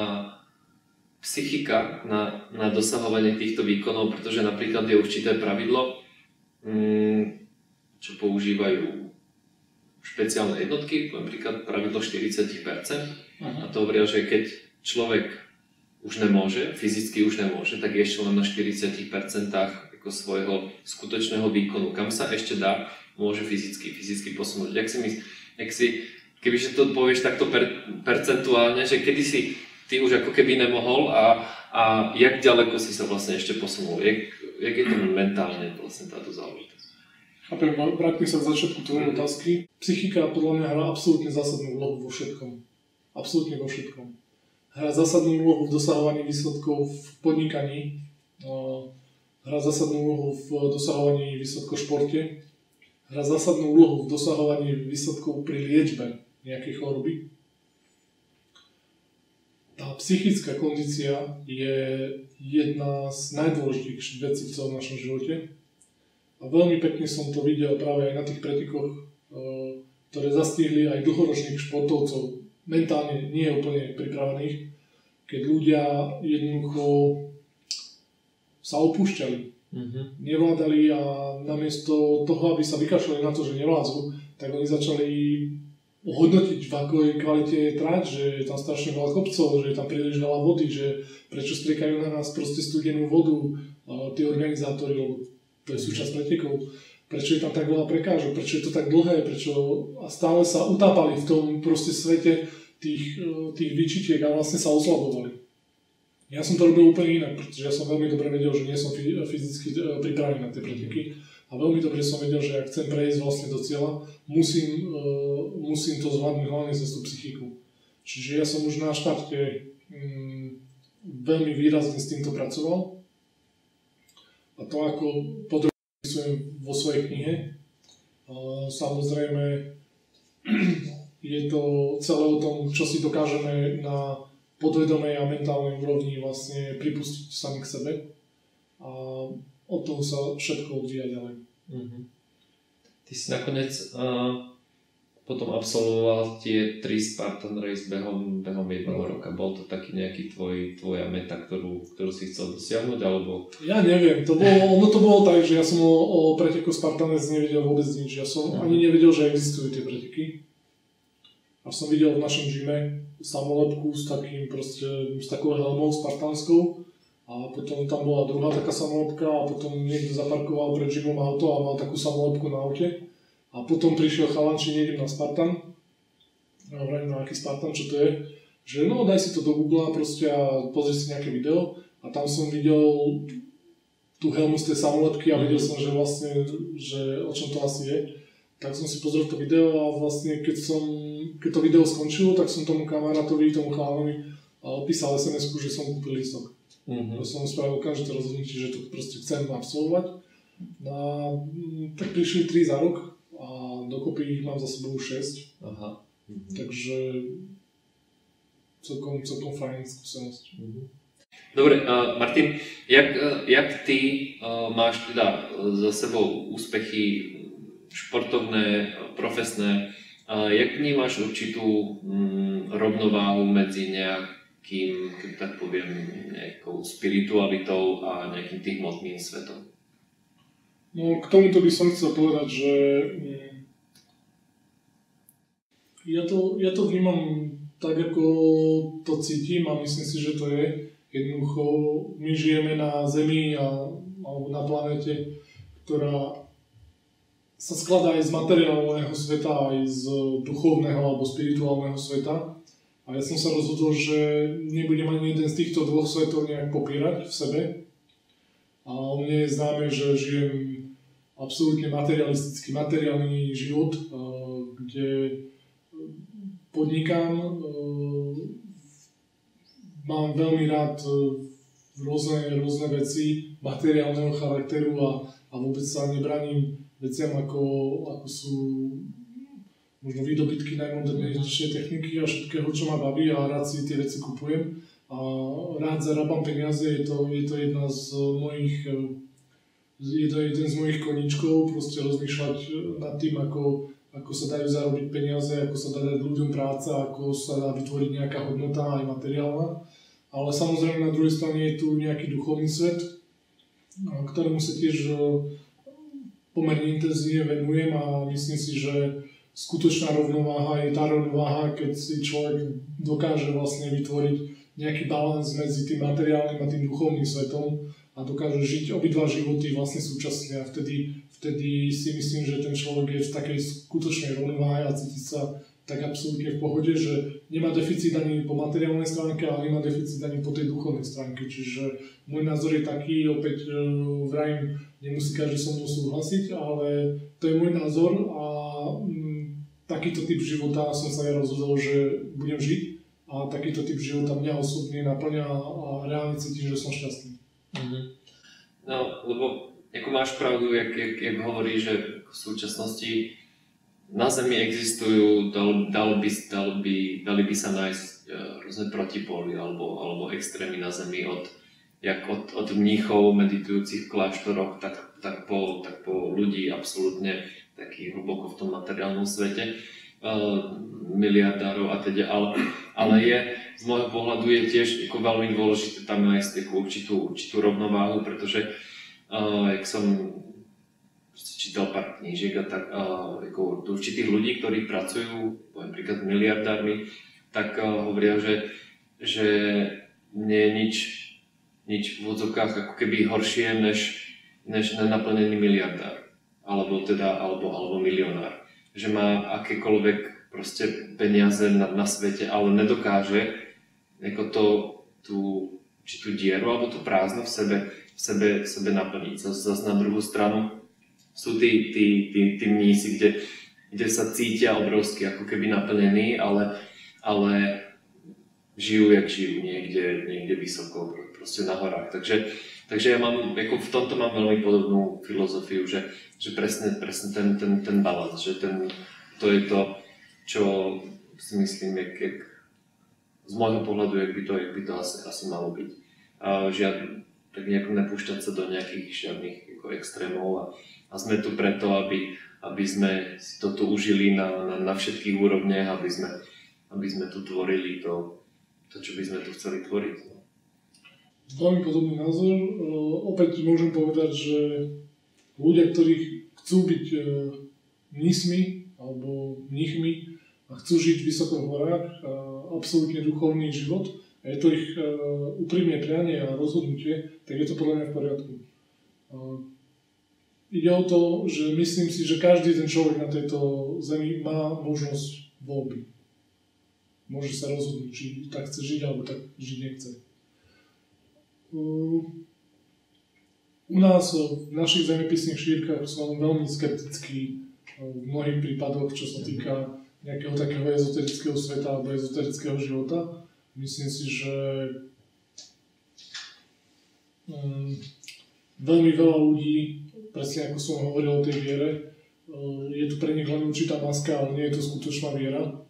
psychika na dosahovanie týchto výkonov, pretože napríklad je určité pravidlo, čo používajú špeciálne jednotky, napríklad pravidlo 40%. A to hovoria, že keď človek už nemôže, fyzicky už nemôže, tak je ešte len na 40% ako svojho skutočného výkonu. Kam sa ešte dá, môže fyzicky posunúť. Kebyže to povieš takto percentuálne, že kedy si ty už ako keby nemohol a jak ďaleko si sa vlastne ešte posunul? Jak je to mentálne vlastne táto záležitosť? Chápem, vrátim sa k začiatku tvojej otázky. Psychika podľa mňa hrá absolútne zásadnú úlohu vo všetkom. Absolútne vo všetkom. Hrá zásadnú úlohu v dosahovaní výsledkov v podnikaní, hrá zásadnú úlohu v dosahovaní výsledkov v športe, hrá zásadnú úlohu v dosahovaní výsledkov pri liečbe nejakej choroby. Tá psychická kondícia je jedna z najdôležitejších vecí v celom našom živote. A veľmi pekne som to videl práve aj na tých pretekoch, ktoré zastihli aj dlhoročných športovcov, mentálne nie úplne pripravených, keď ľudia jednoducho sa opúšťali. nevládali a namiesto toho, aby sa vykašľali na to, že nevládzu, tak oni začali hodnotiť, v akej kvalite je trať, že je tam strašne veľa kopcov, že je tam príliš veľa vody, že prečo striekajú na nás proste studenú vodu tí organizátori, lebo to je súčasť pretekov, prečo je tam tak veľa prekážok, prečo je to tak dlhé, prečo a stále sa utápali v tom proste svete tých výčitiek a vlastne sa oslabovali. Ja som to robil úplne inak, pretože ja som veľmi dobre vedel, že nie som fyzicky pripravený na tie preteky a veľmi dobre som vedel, že ak chcem prejsť vlastne do cieľa, musím to zvládnuť hlavne cez tú psychiku. Čiže ja som už na štarte veľmi výrazne s týmto pracoval. A to ako podrobne opisujem vo svojej knihe. Samozrejme je to celé o tom, čo si dokážeme na podvedomej a mentálnej úrovni vlastne pripustiť sami k sebe. A od toho sa všetko odvíja ďalej. Ty si nakoniec potom absolvoval tie 3 Spartan Race behom jedného roka. Bol to taký nejaký tvoja meta, ktorú si chcel dosiahnuť, alebo? Ja neviem, ono to bolo tak, že ja som o preteku Spartan Race nevedel vôbec nič. Ja som ani nevedel, že existujú tie preteky. A som videl v našom gyme samolepku s takou helmou spartanskou. A potom tam bola druhá taká samolepka a potom niekto zaparkoval pred gymom auto a mal takú samolepku na aute. A potom prišiel chalan, či nejdem na Spartan. A vrajím, na aký Spartan, čo to je. Že no, daj si to do Google proste a pozri si nejaké video. A tam som videl tú helmu z tej samolepky a videl som, že vlastne, že o čom to asi je. Tak som si pozrel to video a vlastne keď to video skončilo, tak som tomu kamarátovi, tomu chalanovi písal SMS-ku, že som kúpil lístok. Som spravil okamžite rozhodnutie, že to proste chcem absolvovať. A tak prišli 3 za rok. A dokopy ich mám za sebou 6. Aha. Takže celkom fajn skúsenosť. Dobre, Martin, jak ty máš teda za sebou úspechy športovné, profesné, jak vnímaš určitú rovnováhu medzi nejakým, keď tak poviem, nejakou spiritualitou a nejakým tým hmotným svetom? No, k tomuto by som chcel povedať, že ja to vnímam tak, ako to cítim a myslím si, že to je. Jednoducho, my žijeme na Zemi alebo na planete, ktorá sa skladá aj z materiálneho sveta, aj z duchovného alebo spirituálneho sveta. A ja som sa rozhodol, že nebudem ani jeden z týchto dvoch svetov nejak popírať v sebe. A o mne je známe, že žijem absolútne materiálny život, kde podnikám, mám veľmi rád rôzne veci materiálneho charakteru a vôbec sa nebraním veciam, ako sú možno výdobytky najmodernejšej techniky a všetkého, čo ma baví a rád si tie veci kupujem. A rád zarábam peniaze, je to jeden z mojich koníčkov, proste rozmýšľať nad tým, ako sa dajú zarobiť peniaze, ako sa dá dať ľuďom práca, ako sa dá vytvoriť nejaká hodnota aj materiálna. Ale samozrejme na druhej strane je tu nejaký duchovný svet, ktorému sa tiež pomerne intenzívne venujem a myslím si, že skutočná rovnováha je tá rovnováha, keď si človek dokáže vlastne vytvoriť nejaký balans medzi tým materiálnym a tým duchovným svetom a dokáže žiť obidva životy vlastne súčasne a vtedy si myslím, že ten človek je v takej skutočnej rovnováhe a cíti sa tak absolútne v pohode, že nemá deficit ani po materiálnej stránke, ale nemá deficit ani po tej duchovnej stránke. Čiže môj názor je taký, opäť vrajím, nemusí každý so mnou súhlasiť, ale to je môj názor a takýto typ života som sa ja rozhodol, že budem žiť a takýto typ života mňa osobne naplňa a reálne cítim, že som šťastný. No, lebo ako máš pravdu, jak hovoríš, že v súčasnosti na Zemi existujú, dali by sa nájsť rôzne protipóly alebo extrémy na Zemi od mníchov meditujúcich v kláštoroch, tak po ľudí absolútne taký hlboko v tom materiálnom svete, miliardárov a teda, ale je, z môjho pohľadu je tiež ako veľmi dôležité tam nájsť takú určitú rovnováhu, pretože jak som čítal pár knížiek a tak, ako určitých ľudí, ktorí pracujú, napríklad miliardármi, tak hovoria, že nie je nič v odzokách ako keby horšie než nenaplnený miliardár alebo milionár. Že má akékoľvek proste peniaze na svete, ale nedokáže ako tú dieru alebo tú prázdno v sebe naplniť. Zase na druhú stranu sú tí mnísi, kde sa cítia obrovsky ako keby naplnení, ale žijú jak žijú, niekde vysoko, proste na horách. Takže ja mám, ako v tomto mám veľmi podobnú filozofiu, že presne ten balans, že to je to, čo si myslím, jak z môjho pohľadu, jak by to asi malo byť. Tak nejako nepúšťať sa do nejakých žiadnych ako extrémov a sme tu preto, aby sme si to tu užili na všetkých úrovniach, aby sme tu tvorili to, čo by sme tu chceli tvoriť. No. Veľmi podobný názor. Opäť môžem povedať, že ľudia, ktorí chcú byť mnísmi alebo mníchmi a chcú žiť vysoko v horách, absolútne duchovný život, a je to ich úprimné prianie a rozhodnutie, tak je to podľa mňa v poriadku. Ide o to, že myslím si, že každý ten človek na tejto zemi má možnosť voľby. Môže sa rozhodnúť, či tak chce žiť, alebo tak žiť nechce. U nás v našich zemepisných šírkach som veľmi skeptický v mnohých prípadoch, čo sa týka nejakého takého ezoterického sveta alebo ezoterického života. Myslím si, že veľmi veľa ľudí, presne ako som hovoril o tej viere, je to pre nich len určitá maska, ale nie je to skutočná viera.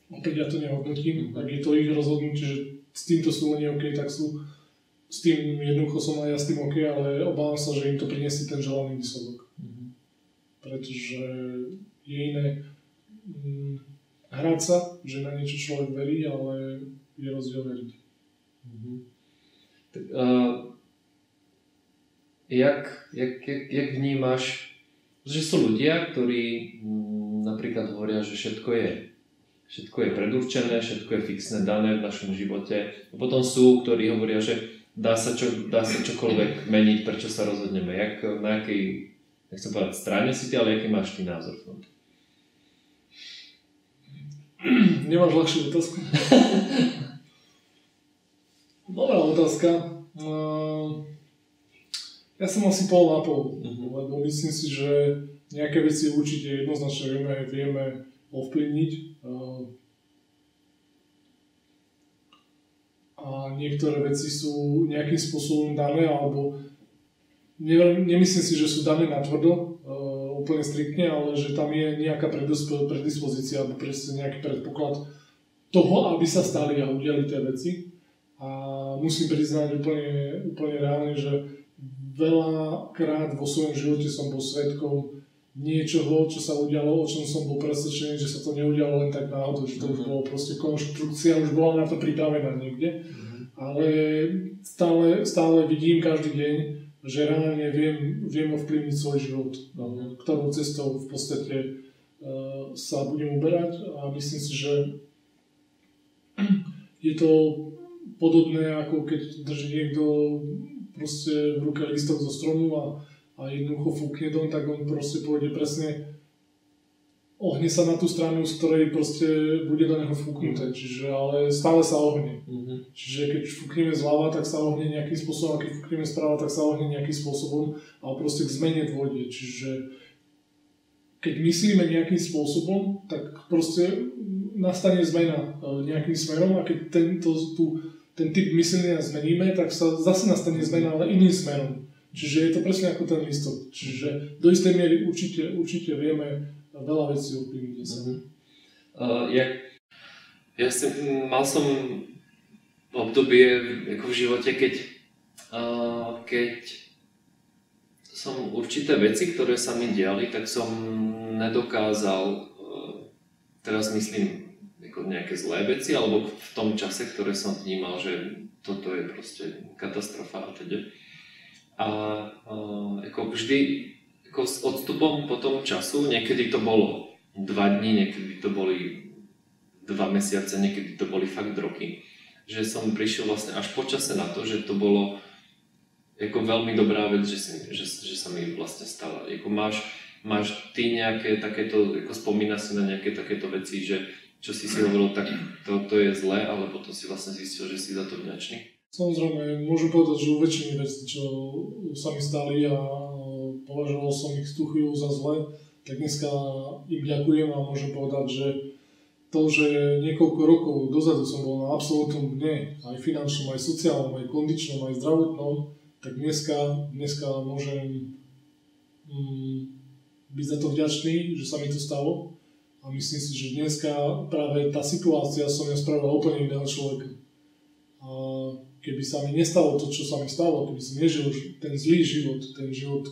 Opäť ja to nehodnotím, ak je to ich rozhodnutie, že s týmto sú oni OK, tak sú s tým jednoducho som aj ja s tým OK, ale obávam sa, že im to priniesie ten želaný výsledok. Pretože je iné hrať sa, že na niečo človek verí, ale je rozdiel veriť. Tak, jak vnímaš, že sú ľudia, ktorí napríklad hovoria, že všetko je predurčené, všetko je fixné, dané v našom živote. A potom sú, ktorí hovoria, že dá sa čokoľvek meniť, prečo sa rozhodneme. Na akej, nechcem povedať strane si ty, ale aký máš ty názor v tomto? Nemáš ľahšiu otázku? Dobrá otázka. Ja som asi pol na pol, lebo myslím si, že nejaké veci určite jednoznačne vieme ovplyvniť. A niektoré veci sú nejakým spôsobom dané, alebo nemyslím si, že sú dané natvrdo, úplne striktne, ale že tam je nejaká predispozícia alebo nejaký predpoklad toho, aby sa stali a udiali tie veci. A musím priznať úplne reálne, že veľakrát vo svojom živote som bol svedkom niečoho, čo sa udialo, o čom som bol presvedčený, že sa to neudialo len tak náhodou, že to už bolo proste konštrukcia, už bola na to pripravená niekde. Ale stále vidím každý deň, že reálne viem ovplyvniť svoj život, ktorou cestou v podstate sa budem uberať, a myslím si, že je to podobné, ako keď drží niekto proste v ruke lístok zo stromu a jednoducho fúkne doň, tak on proste pôjde presne, ohne sa na tú stranu, z ktorej proste bude do neho fúknuté, ale stále sa ohne. Čiže keď fúkneme zľava, tak sa ohne nejakým spôsobom, a keď fúkneme sprava, tak sa ohne nejakým spôsobom, ale proste k zmene dôjde. Čiže keď myslíme nejakým spôsobom, tak proste nastane zmena nejakým smerom, a keď ten typ myslenia zmeníme, tak sa zase nastane zmena, ale iným smerom. Čiže je to presne ako ten listok. Čiže do istej miery určite vieme veľa vecí ovplyvniť. Mal som obdobie ako v živote, keď som určité veci, ktoré sa mi diali, tak som nedokázal, teraz myslím ako nejaké zlé veci, alebo v tom čase, ktoré som vnímal, že toto je proste katastrofa a teda. a ako vždy ako s odstupom potom času, niekedy to bolo 2 dní, niekedy to boli 2 mesiace, niekedy to boli fakt roky, že som prišiel vlastne až po čase na to, že to bolo ako veľmi dobrá vec, že sa mi vlastne stala. Ako máš ty nejaké takéto, ako spomínaš si na nejaké takéto veci, že čo si hovoril, tak to je zlé, ale potom si vlastne zistil, že si za to vďačný? Samozrejme, môžem povedať, že u väčšiny vecí, čo sa mi stali a považoval som ich tú chvíľu za zlé, tak dneska im ďakujem a môžem povedať, že to, že niekoľko rokov dozadu som bol na absolútnom dne, aj finančnom, aj sociálnom, aj kondičnom, aj zdravotnom, tak dneska môžem byť za to vďačný, že sa mi to stalo. A myslím si, že dneska práve tá situácia som ja spravila úplne iného človeka. A keby sa mi nestalo to, čo sa mi stalo, keby som nežil ten zlý život, ten život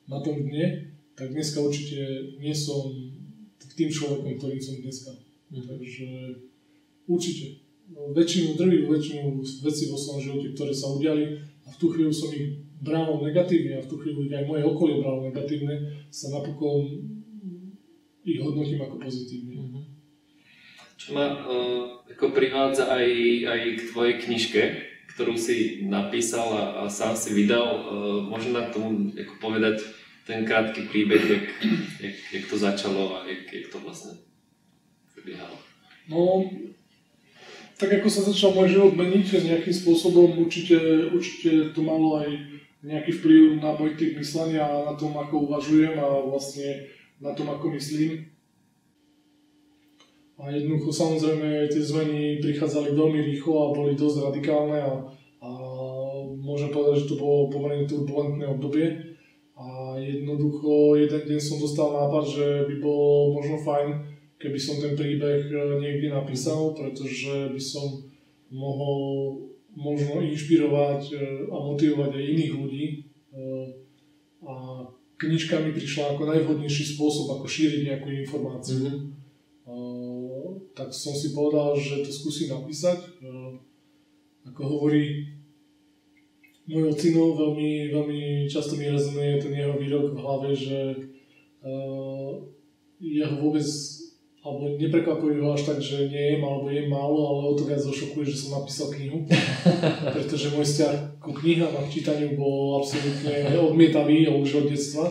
na tom dne, tak dneska určite nie som tým človekom, ktorým som dneska. Takže určite. Drvivú väčšinu vecí vo svojom živote, ktoré sa udiali a v tú chvíľu som ich bral negatívne a v tú chvíľu aj moje okolie bralo negatívne, sa napokon ich hodnotím ako pozitívne. Čo ma ako privádza aj k tvojej knižke, ktorú si napísal a sám si vydal. Možno na tomu ako povedať ten krátky príbeh, jak to začalo a jak to vlastne prebiehalo. No, tak ako sa začal môj život meniť nejakým spôsobom, určite to malo aj nejaký vplyv na môj typ myslenia a na tom, ako uvažujem a vlastne na tom, ako myslím. A jednoducho samozrejme tie zmeny prichádzali veľmi rýchlo a boli dosť radikálne a môžem povedať, že to bolo pomerne turbulentné obdobie. A jednoducho jeden deň som dostal nápad, že by bolo možno fajn, keby som ten príbeh niekde napísal, pretože by som mohol možno inšpirovať a motivovať aj iných ľudí. A knižka mi prišla ako najvhodnejší spôsob, ako šíriť nejakú informáciu. Tak som si povedal, že to skúsim napísať. Ako hovorí môj ocino, veľmi, veľmi často mi rezonuje ten jeho výrok v hlave, že jeho vôbec, alebo neprekvapuje ho až tak, že nejem alebo jem málo, ale o to viac zošokuje, že som napísal knihu. Pretože môj vzťah ku knihám a k čítaniu bol absolútne odmietavý už od detstva.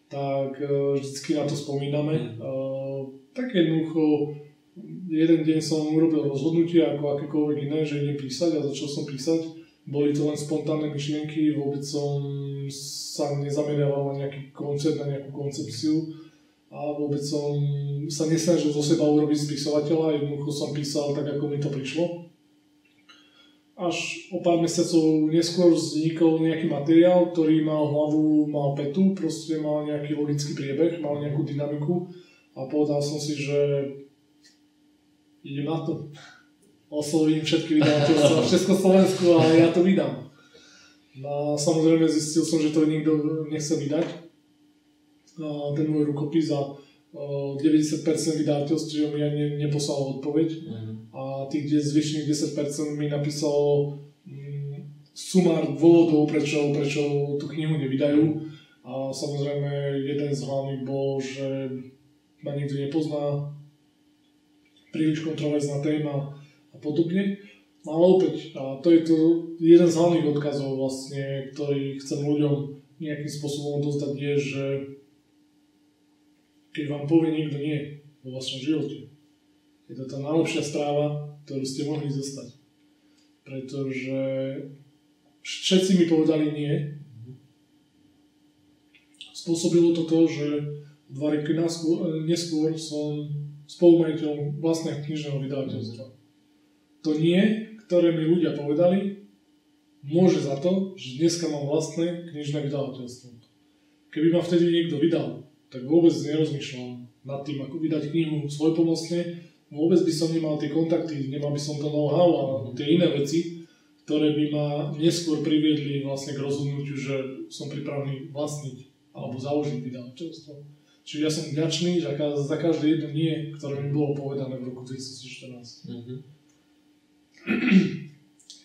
Tak vždycky na to spomíname. Tak jednoducho, jeden deň som urobil rozhodnutie ako akékoľvek iné, že idem písať a začal som písať. Boli to len spontánne myšlienky, vôbec som sa nezameriaval na nejaký koncept, na nejakú koncepciu a vôbec som sa nesnažil zo seba urobiť spisovateľa, jednoducho som písal tak, ako mi to prišlo. Až o pár mesiacov neskôr vznikol nejaký materiál, ktorý mal hlavu, mal petu, proste mal nejaký logický priebeh, mal nejakú dynamiku a povedal som si, že idem na to. Oslovím všetky vydavateľstva v Československu a ja to vydám. A samozrejme zistil som, že to nikto nechce vydať. Ten môj rukopis a 90% vydavateľstiev mi ani neposlalo odpoveď. A tých zvyšných 10% mi napísalo sumár dôvodov, prečo tú knihu nevydajú. A samozrejme jeden z hlavných bol, že ma nikto nepozná, príliš kontroverzná téma a podobne. Ale opäť, a to je to jeden z hlavných odkazov vlastne, ktorý chcem ľuďom nejakým spôsobom dostať, je, že keď vám povie niekto nie vo vašom živote, je to tá najlepšia správa, ktorú ste mohli zostať. Pretože všetci mi povedali nie. Spôsobilo to to, že 2 roky neskôr som spolumajiteľom vlastného knižného vydavateľstva. To nie, ktoré mi ľudia povedali, môže za to, že dneska mám vlastné knižné vydavateľstvo. Keby ma vtedy niekto vydal, tak vôbec nerozmýšľam nad tým, ako vydať knihu svojpomocne, vôbec by som nemal tie kontakty, nemal by som to know-how a tie iné veci, ktoré by ma neskôr priviedli vlastne k rozhodnutiu, že som pripravený vlastniť alebo založiť vydavateľstvo. Čiže ja som vďačný za každé jedno nie, ktoré mi bolo povedané v roku 2014.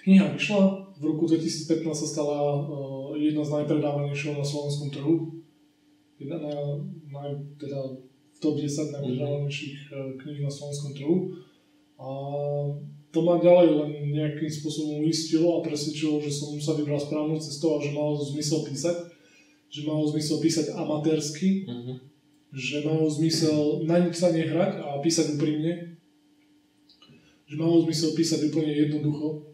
Kniha vyšla, v roku 2015 sa stala jedna z najpredávanejších na slovenskom trhu. Teda v top 10 najpredávanejších kníh na slovenskom trhu. A to ma ďalej len nejakým spôsobom uistilo a presvedčilo, že som sa vybral správnou cestou a že malo zmysel písať. Že malo zmysel písať amatérsky. Že malo zmysel na nič sa nehrať a písať úprimne. Že malo zmysel písať úplne jednoducho.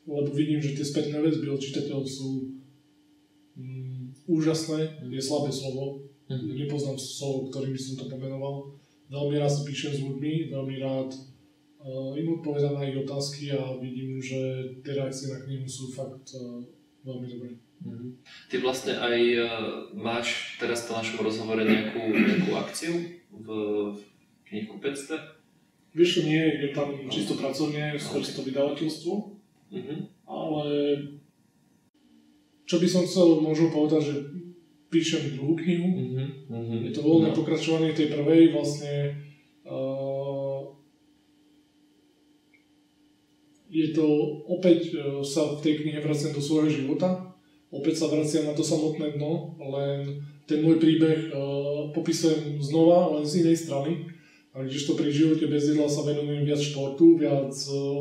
Lebo vidím, že tie spätné väzby od čitateľov sú úžasné, je slabé slovo. Nepoznám slovo, ktorým by som to pomenoval. Veľmi rád píšem s ľuďmi, veľmi rád im odpovedám na ich otázky a vidím, že tie reakcie na knihu sú fakt veľmi dobré. Ty vlastne aj máš teraz po našom rozhovore nejakú akciu v knihkupectve? Vieš, nie, je tam čisto pracovne, skôr to vydavateľstvo, ale čo by som chcel možno povedať, že píšem druhú knihu. Je to voľné pokračovanie tej prvej, vlastne je to opäť sa v tej knihe vraciam do svojho života, opäť sa vraciam na to samotné dno, len ten môj príbeh popisujem znova, len z inej strany. A kdežto pri živote bez jedla sa venujem viac športu, viac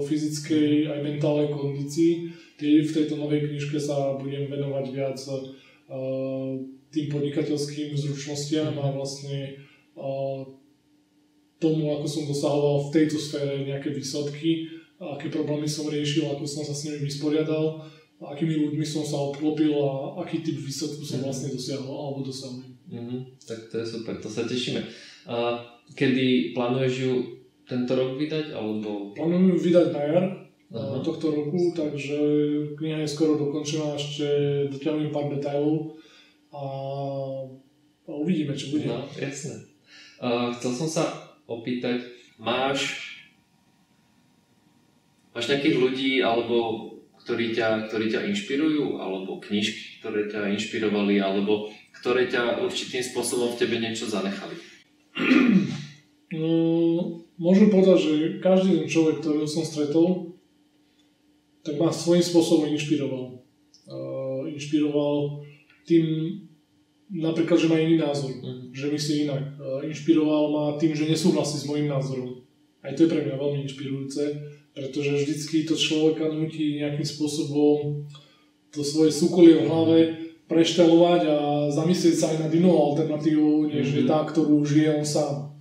fyzickej aj mentálnej kondícii. V tejto novej knižke sa budem venovať viac tým podnikateľským zručnostiam a vlastne tomu, ako som dosahoval v tejto sfére nejaké výsledky, aké problémy som riešil, ako som sa s nimi vysporiadal, akými ľuďmi som sa obklopil a aký typ výsledku som vlastne dosiahol alebo dosahujem. Tak to je super, to sa tešíme. Kedy plánuješ ju tento rok vydať? Alebo... Plánujem ju vydať na jar tohto roku, takže kniha je skoro dokončená, ešte dotiahnujem pár detailov a uvidíme, čo bude. No, jasné. Chcel som sa opýtať, máš nejakých ľudí, alebo ktorí ťa inšpirujú, alebo knižky, ktoré ťa inšpirovali, alebo ktoré ťa určitým spôsobom v tebe niečo zanechali? Môžem povedať, že každý ten človek, ktorého som stretol, tak ma svojím spôsobom inšpiroval. Inšpiroval tým, napríklad, že má iný názor, že myslí inak. Inšpiroval ma tým, že nesúhlasí s môjim názorom. Aj to je pre mňa veľmi inšpirujúce, pretože vždycky to človeka nutí nejakým spôsobom to svoje súkolie v hlave preštelovať a zamyslieť sa aj nad inou alternatívou, než je tá, ktorú žije on sám.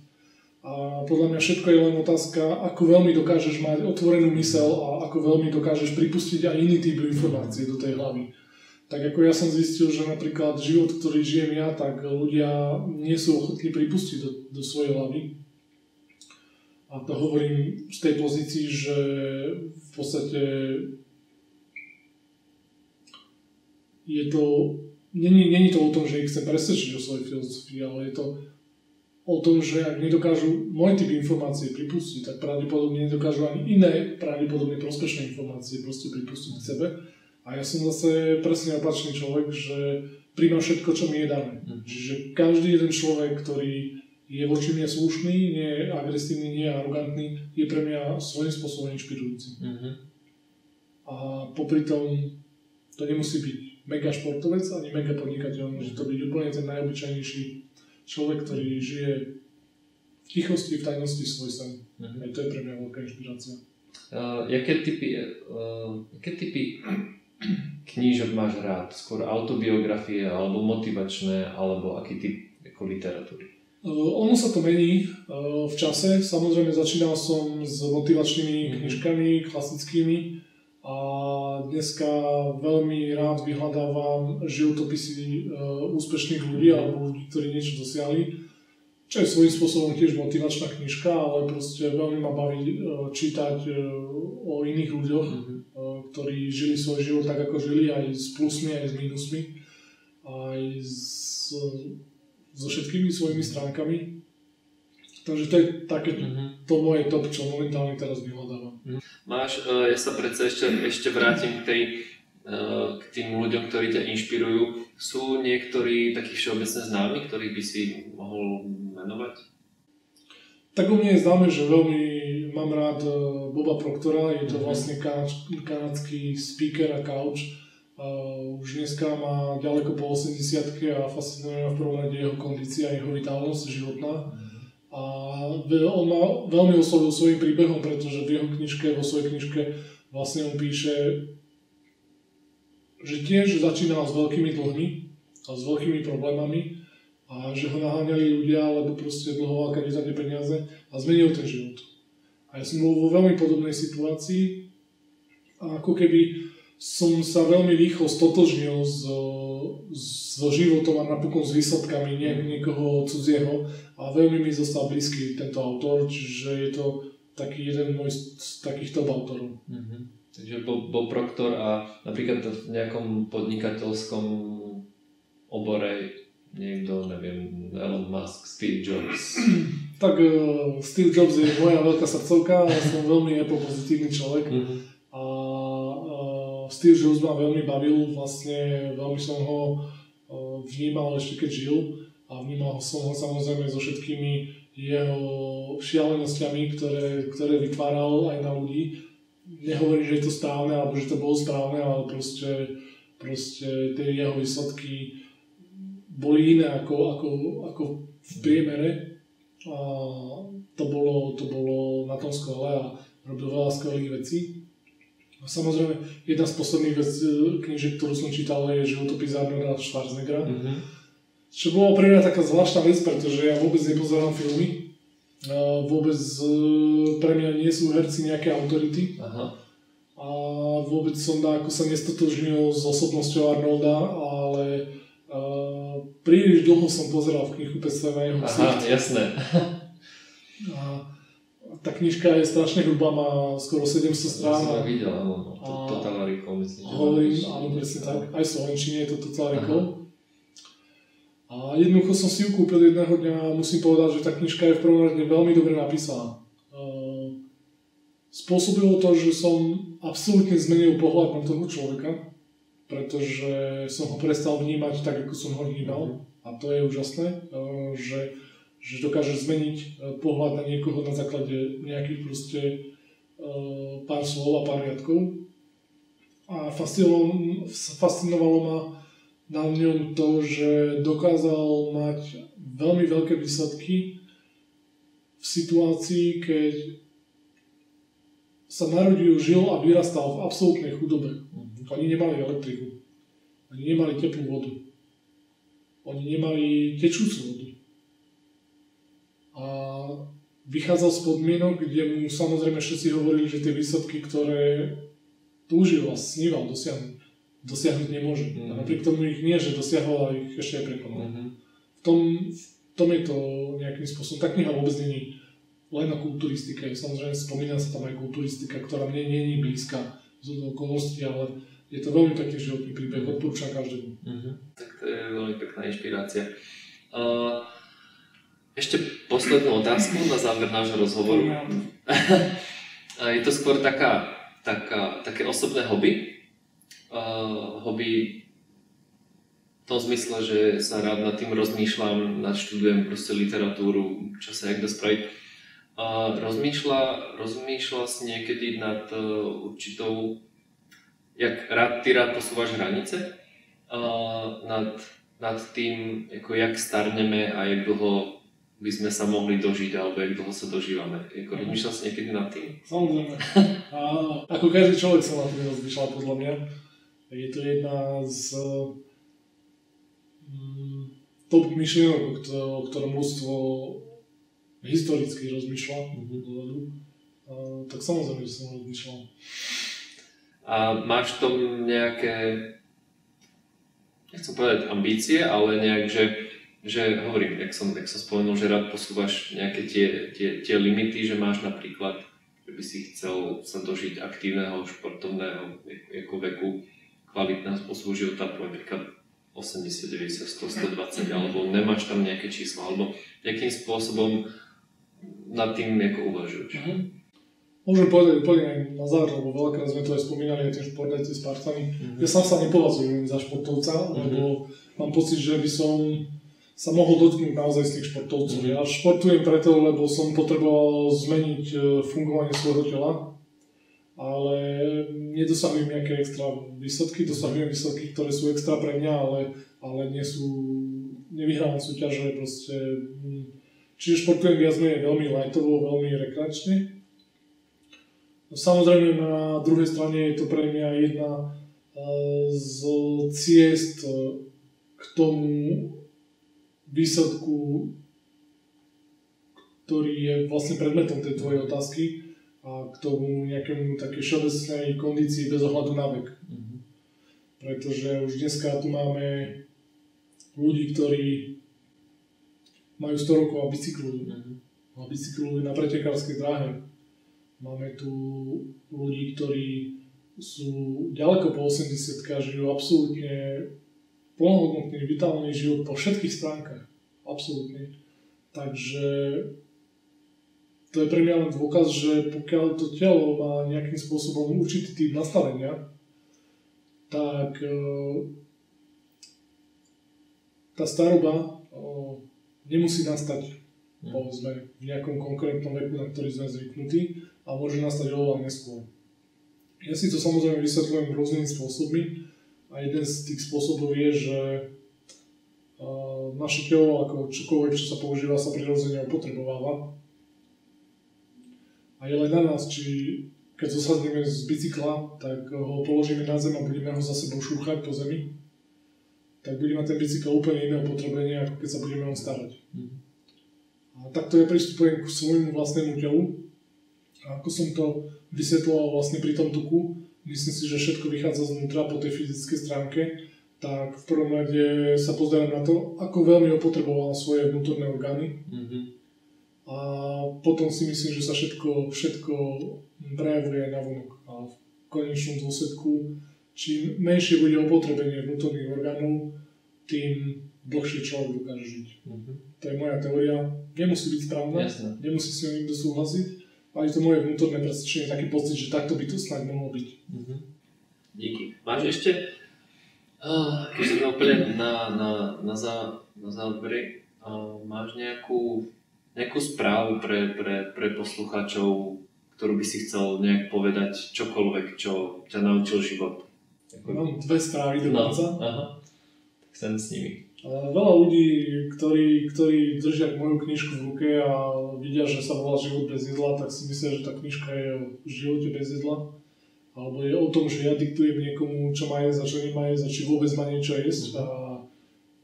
A podľa mňa všetko je len otázka, ako veľmi dokážeš mať otvorenú myseľ a ako veľmi dokážeš pripustiť aj iný typ informácie do tej hlavy. Tak ako ja som zistil, že napríklad život, ktorý žijem ja, tak ľudia nie sú ochotní pripustiť do svojej hlavy. A to hovorím z tej pozícii, že v podstate je to, není to o tom, že ich chcem presvedčiť o svojej filozofii, ale je to o tom, že ak nedokážu môj typ informácie pripustiť, tak pravdepodobne nedokážu ani iné, pravdepodobne prospešné informácie proste pripustiť k sebe. A ja som zase presne opačný človek, že príjmam všetko, čo mi je dané. Čiže každý jeden človek, ktorý je voči mne slušný, nie je agresívny, nie je arogantný, je pre mňa svojím spôsobom inšpirujúci. A popri tom to nemusí byť mega športovec ani mega podnikateľ, môže to byť úplne ten najobyčajnejší človek, ktorý žije v tichosti, v tajnosti svoj sen. Aj to je pre mňa veľká inšpirácia. Jaké typy knížok máš rád? Skôr autobiografie, alebo motivačné, alebo aký typ ako literatúry? Ono sa to mení v čase. Samozrejme začínal som s motivačnými knižkami, klasickými. A dneska veľmi rád vyhľadávam životopisy úspešných ľudí alebo ľudí, ktorí niečo dosiahli. Čo je svojím spôsobom tiež motivačná knižka, ale proste veľmi ma baví čítať o iných ľuďoch, ktorí žili svoj život tak, ako žili, aj s plusmi, aj s mínusmi, aj so všetkými svojimi stránkami. Takže to je také to moje top, čo momentálne teraz vyhľadávam. Máš, ja sa predsa ešte vrátim k tým ľuďom, ktorí ťa inšpirujú. Sú niektorí takí všeobecne známi, ktorých by si mohol menovať? Tak o mne je známe, že veľmi mám rád Boba Proctora, je to vlastne kanadský speaker a coach. Už dneska má ďaleko po 80-ke a fascinuje ma v prvom rade jeho kondícia, jeho vitálnosť životná. A on ma veľmi oslovil svojím príbehom, pretože vo svojej knižke vlastne on píše, že tiež začínal s veľkými dlhmi a s veľkými problémami a že ho naháňali ľudia, lebo proste dlhoval kadečade peniaze a zmenil ten život. A ja som bol vo veľmi podobnej situácii a ako keby som sa veľmi rýchlo stotožnil so životom a napokon s výsledkami niekoho cudzieho a veľmi mi zostal blízky tento autor, čiže je to taký jeden môj z takých top autorov. Takže Bob Proctor a napríklad v nejakom podnikateľskom obore niekto, neviem, Elon Musk, Steve Jobs. Tak Steve Jobs je moja veľká srdcovka, ja som veľmi Apple pozitívny človek a Steve Jobs ma veľmi bavil, vlastne veľmi som ho vnímal ešte keď žil a vnímal som ho samozrejme so všetkými jeho šialenosťami, ktoré vytváral aj na ľudí. Nehovorím, že je to správne alebo že to bolo správne, ale proste tie jeho výsledky boli iné ako v priemere a to bolo na tom skvelé a robil veľa skvelých vecí. A samozrejme, jedna z posledných knížek, ktorú som čítal, je životopis Arnolda Schwarzeneggera. Čo bolo pre mňa taká zvláštna vec, pretože ja vôbec nepozerám filmy. Vôbec pre mňa nie sú herci nejaké autority. A vôbec som ako sa nestotožnil s osobnosťou Arnolda, ale príliš dlho som pozeral v knihkupectve na jeho ksicht. Jasné. A tá knižka je strašne hrubá, má skoro 700 strán. Ja som to videl, áno. Total Recall, myslím. Hovorím, áno, presne tak. Aj v slovenčine je to Total Recall. A jednoducho som si ju kúpil jedného dňa a musím povedať, že tá knižka je v prvom rade veľmi dobre napísaná. Spôsobilo to, že som absolútne zmenil pohľad na toho človeka, pretože som ho prestal vnímať tak, ako som ho vnímal. A to je úžasné, že dokáže zmeniť pohľad na niekoho na základe nejakých proste pár slov a pár riadkov. A fascinovalo ma na ňom to, že dokázal mať veľmi veľké výsledky v situácii, keď sa narodil, žil a vyrastal v absolútnej chudobe. Oni nemali elektriku, oni nemali teplú vodu, oni nemali tečúcu vodu. A vychádzal z podmienok, kde mu samozrejme všetci hovorili, že tie výsledky, ktoré túžil a sníval dosiahnuť nemôže. A napriek tomu ich nie, že dosiahol, ale ich ešte aj prekonal. V tom je to nejakým spôsobom. Tá kniha vôbec nie len o kulturistike. Samozrejme spomína sa tam aj kulturistika, ktorá mne nie je blízka z okolností, ale je to veľmi pekný životný príbeh, odporúčam každému. Tak to je veľmi pekná inšpirácia. Ešte poslednú otázku na záver nášho rozhovoru. Je to skôr také osobné hobby. Hobby v tom zmysle, že sa rád nad tým rozmýšľam, študujem proste literatúru, čo sa jak dá spraviť. Rozmýšľa si niekedy nad určitou, jak ty rád posúvaš hranice? Nad tým, ako jak starneme a jak dlho by sme sa mohli dožiť, alebo jak dlho sa dožívame. Rozmýšľal si niekedy nad tým? Samozrejme. Ako každý človek sa nad tým rozmýšľal, podľa mňa. Je to jedna z top myšlienok, o ktorom ľudstvo historicky rozmýšľa. Tak samozrejme, že som rozmýšľal. A máš v tom nejaké, nechcem povedať ambície, ale nejak, že hovorím, jak som spomenul, že rád posúvaš nejaké tie limity, že máš napríklad, že by si chcel sa dožiť aktívneho, športovného veku, kvalitného spôsobu života, napríklad 80, 90, 100, 120, alebo nemáš tam nejaké číslo, alebo akým spôsobom nad tým uvažuješ? Môžem povedať úplne aj na záver, lebo veľakrát sme to aj spomínali, aj tie športovci Spartany. Ja sám sa nepovažujem za športovca, lebo mám pocit, že by som sa mohol dotknúť naozaj z tých športovcov. Ja športujem preto, lebo som potreboval zmeniť fungovanie svojho tela, ale nedosahujem nejaké extra výsledky, dosahujem výsledky, ktoré sú extra pre mňa, ale nevyhrávam súťaže, proste. Čiže športujem viac menej veľmi lightovo, veľmi rekreačne. Samozrejme na druhej strane je to pre mňa jedna z ciest k tomu výsledku, ktorý je vlastne predmetom tej tvojej otázky a k tomu nejakému také všeobecnej kondícii bez ohľadu na vek. Pretože už dneska tu máme ľudí, ktorí majú 100 rokov a bicyklujú na pretekárskej dráhe. Máme tu ľudí, ktorí sú ďaleko po 80 a žijú absolútne plnohodnotný, vitálny život po všetkých stránkach. Absolútne. Takže to je pre mňa len dôkaz, že pokiaľ to telo má nejakým spôsobom určitý typ nastavenia, tak tá staroba nemusí nastať, povedzme, v nejakom konkrétnom veku, na ktorý sme zvyknutí, a môže nastať oveľa neskôr. Ja si to samozrejme vysvetľujem rôznymi spôsobmi a jeden z tých spôsobov je, že naše telo, ako čokoľvek, čo sa používa, sa prirodzene opotrebováva. A je len na nás, či keď zosadneme z bicykla, tak ho položíme na zem a budeme ho za sebou šúchať po zemi, tak bude mať ten bicykel úplne iné opotrebenie, ako keď sa budeme on starať. A takto ja pristupujem k svojmu vlastnému telu. A ako som to vysvetľoval vlastne pri tom tuku, myslím si, že všetko vychádza znútra po tej fyzickej stránke, tak v prvom rade sa pozerám na to, ako veľmi opotreboval svoje vnútorné orgány. A potom si myslím, že sa všetko prejavuje na vonok. A v konečnom dôsledku, čím menšie bude opotrebenie vnútorných orgánov, tým dlhšie človek dokáže žiť. To je moja teória. Nemusí byť správna, nemusí si o nikto súhlasiť, ale to moje vnútorné presvedčenie, taký pocit, že takto by to snáď mohlo byť. Díky. Máš ešte, keď sme úplne na závere, máš nejakú správu pre poslucháčov, ktorú by si chcel nejak povedať, čokoľvek, čo ťa naučil život? Mám dve správy dokonca. Tak sem s nimi. Veľa ľudí, ktorí držia moju knižku v ruke a vidia, že sa volá Život bez jedla, tak si myslia, že tá knižka je o živote bez jedla. Alebo je o tom, že ja diktujem niekomu, čo má jesť a čo nemá jesť a či vôbec má niečo jesť. A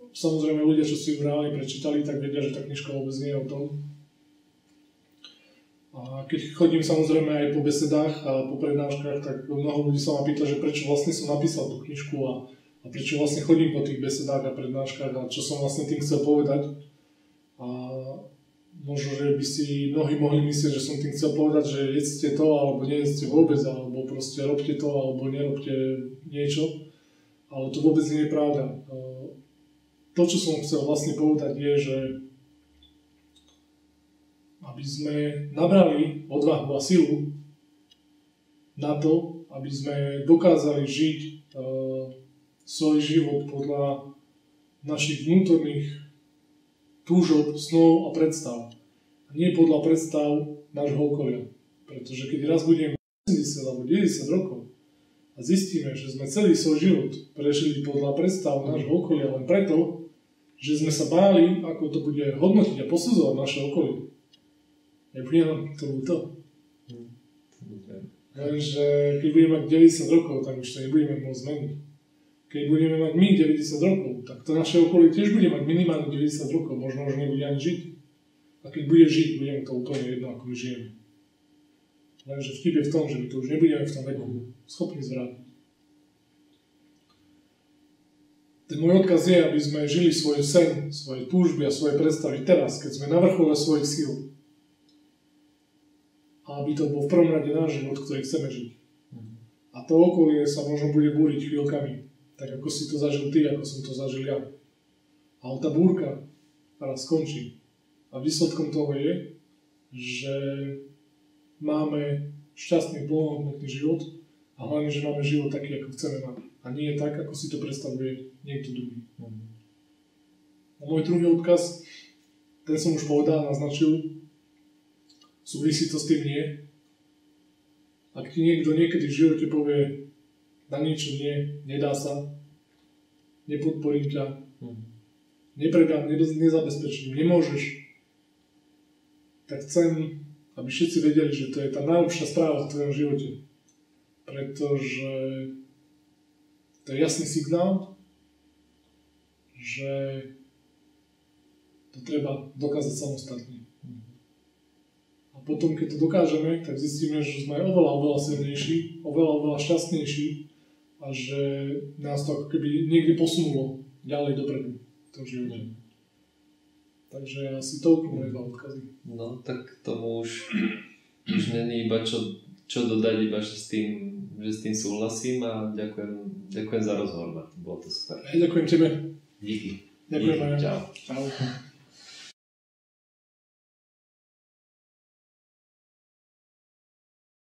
samozrejme ľudia, čo si ju reálne prečítali, tak vedia, že tá knižka vôbec nie je o tom. A keď chodím samozrejme aj po besedách a po prednáškach, tak mnoho ľudí sa ma pýta, že prečo vlastne som napísal tú knižku a prečo vlastne chodím po tých besedách a prednáškach a čo som vlastne tým chcel povedať. A možno, že by si mnohí mohli myslieť, že som tým chcel povedať, že jedzte to, alebo nejedzte vôbec, alebo proste robte to, alebo nerobte niečo. Ale to vôbec nie je pravda. To, čo som chcel vlastne povedať, je, že aby sme nabrali odvahu a silu na to, aby sme dokázali žiť svoj život podľa našich vnútorných túžob, snov a predstav. A nie podľa predstav nášho okolia. Pretože keď raz budeme 80 alebo 90 rokov a zistíme, že sme celý svoj život prežili podľa predstav nášho okolia len preto, že sme sa báli, ako to bude hodnotiť a posudzovať naše okolie. Nebude nám to ľúto. Lenže keď budeme mať 90 rokov, tak už to nebudeme môcť zmeniť. Keď budeme mať my 90 rokov, tak to naše okolie tiež bude mať minimálne 90 rokov, možno už nebude ani žiť. A keď bude žiť, budeme to úplne jedno, ako my žijeme. Lenže vtip je v tom, že my to už nebudeme v tom veku schopní zvrátiť. Ten môj odkaz je, aby sme žili svoj sen, svoje túžby a svoje predstavy teraz, keď sme na vrchole svojich síl. A aby to bol v prvom rade náš život, ktorý chceme žiť. A to okolie sa možno bude búriť chvíľkami. Tak ako si to zažil ty, ako som to zažil ja. Ale tá búrka raz skončí. A výsledkom toho je, že máme šťastný, plnohodnotný život a hlavne, že máme život taký, ako chceme mať. A nie je tak, ako si to predstavuje niekto druhý. A môj druhý odkaz, ten som už povedal, naznačil, súvisí to s tým nie. Ak ti niekto niekedy v živote povie, na niečo nie, nedá sa, nepodporím ťa, nepredám, nezabezpečím, nemôžeš, tak chcem, aby všetci vedeli, že to je tá najlepšia správa v tvojom živote. Pretože to je jasný signál, že to treba dokázať samostatne. A potom, keď to dokážeme, tak zistíme, že sme oveľa silnejší, oveľa šťastnejší a že nás to ako keby niekde posunulo ďalej dopredu v tom živote. Takže asi toľko moje dva odkazy. No, tak tomu už není iba čo dodať, iba že s tým súhlasím a ďakujem za rozhovor, Martin, bolo to super. Ďakujem tebe. Díky. Ďakujem. Čau. Čau.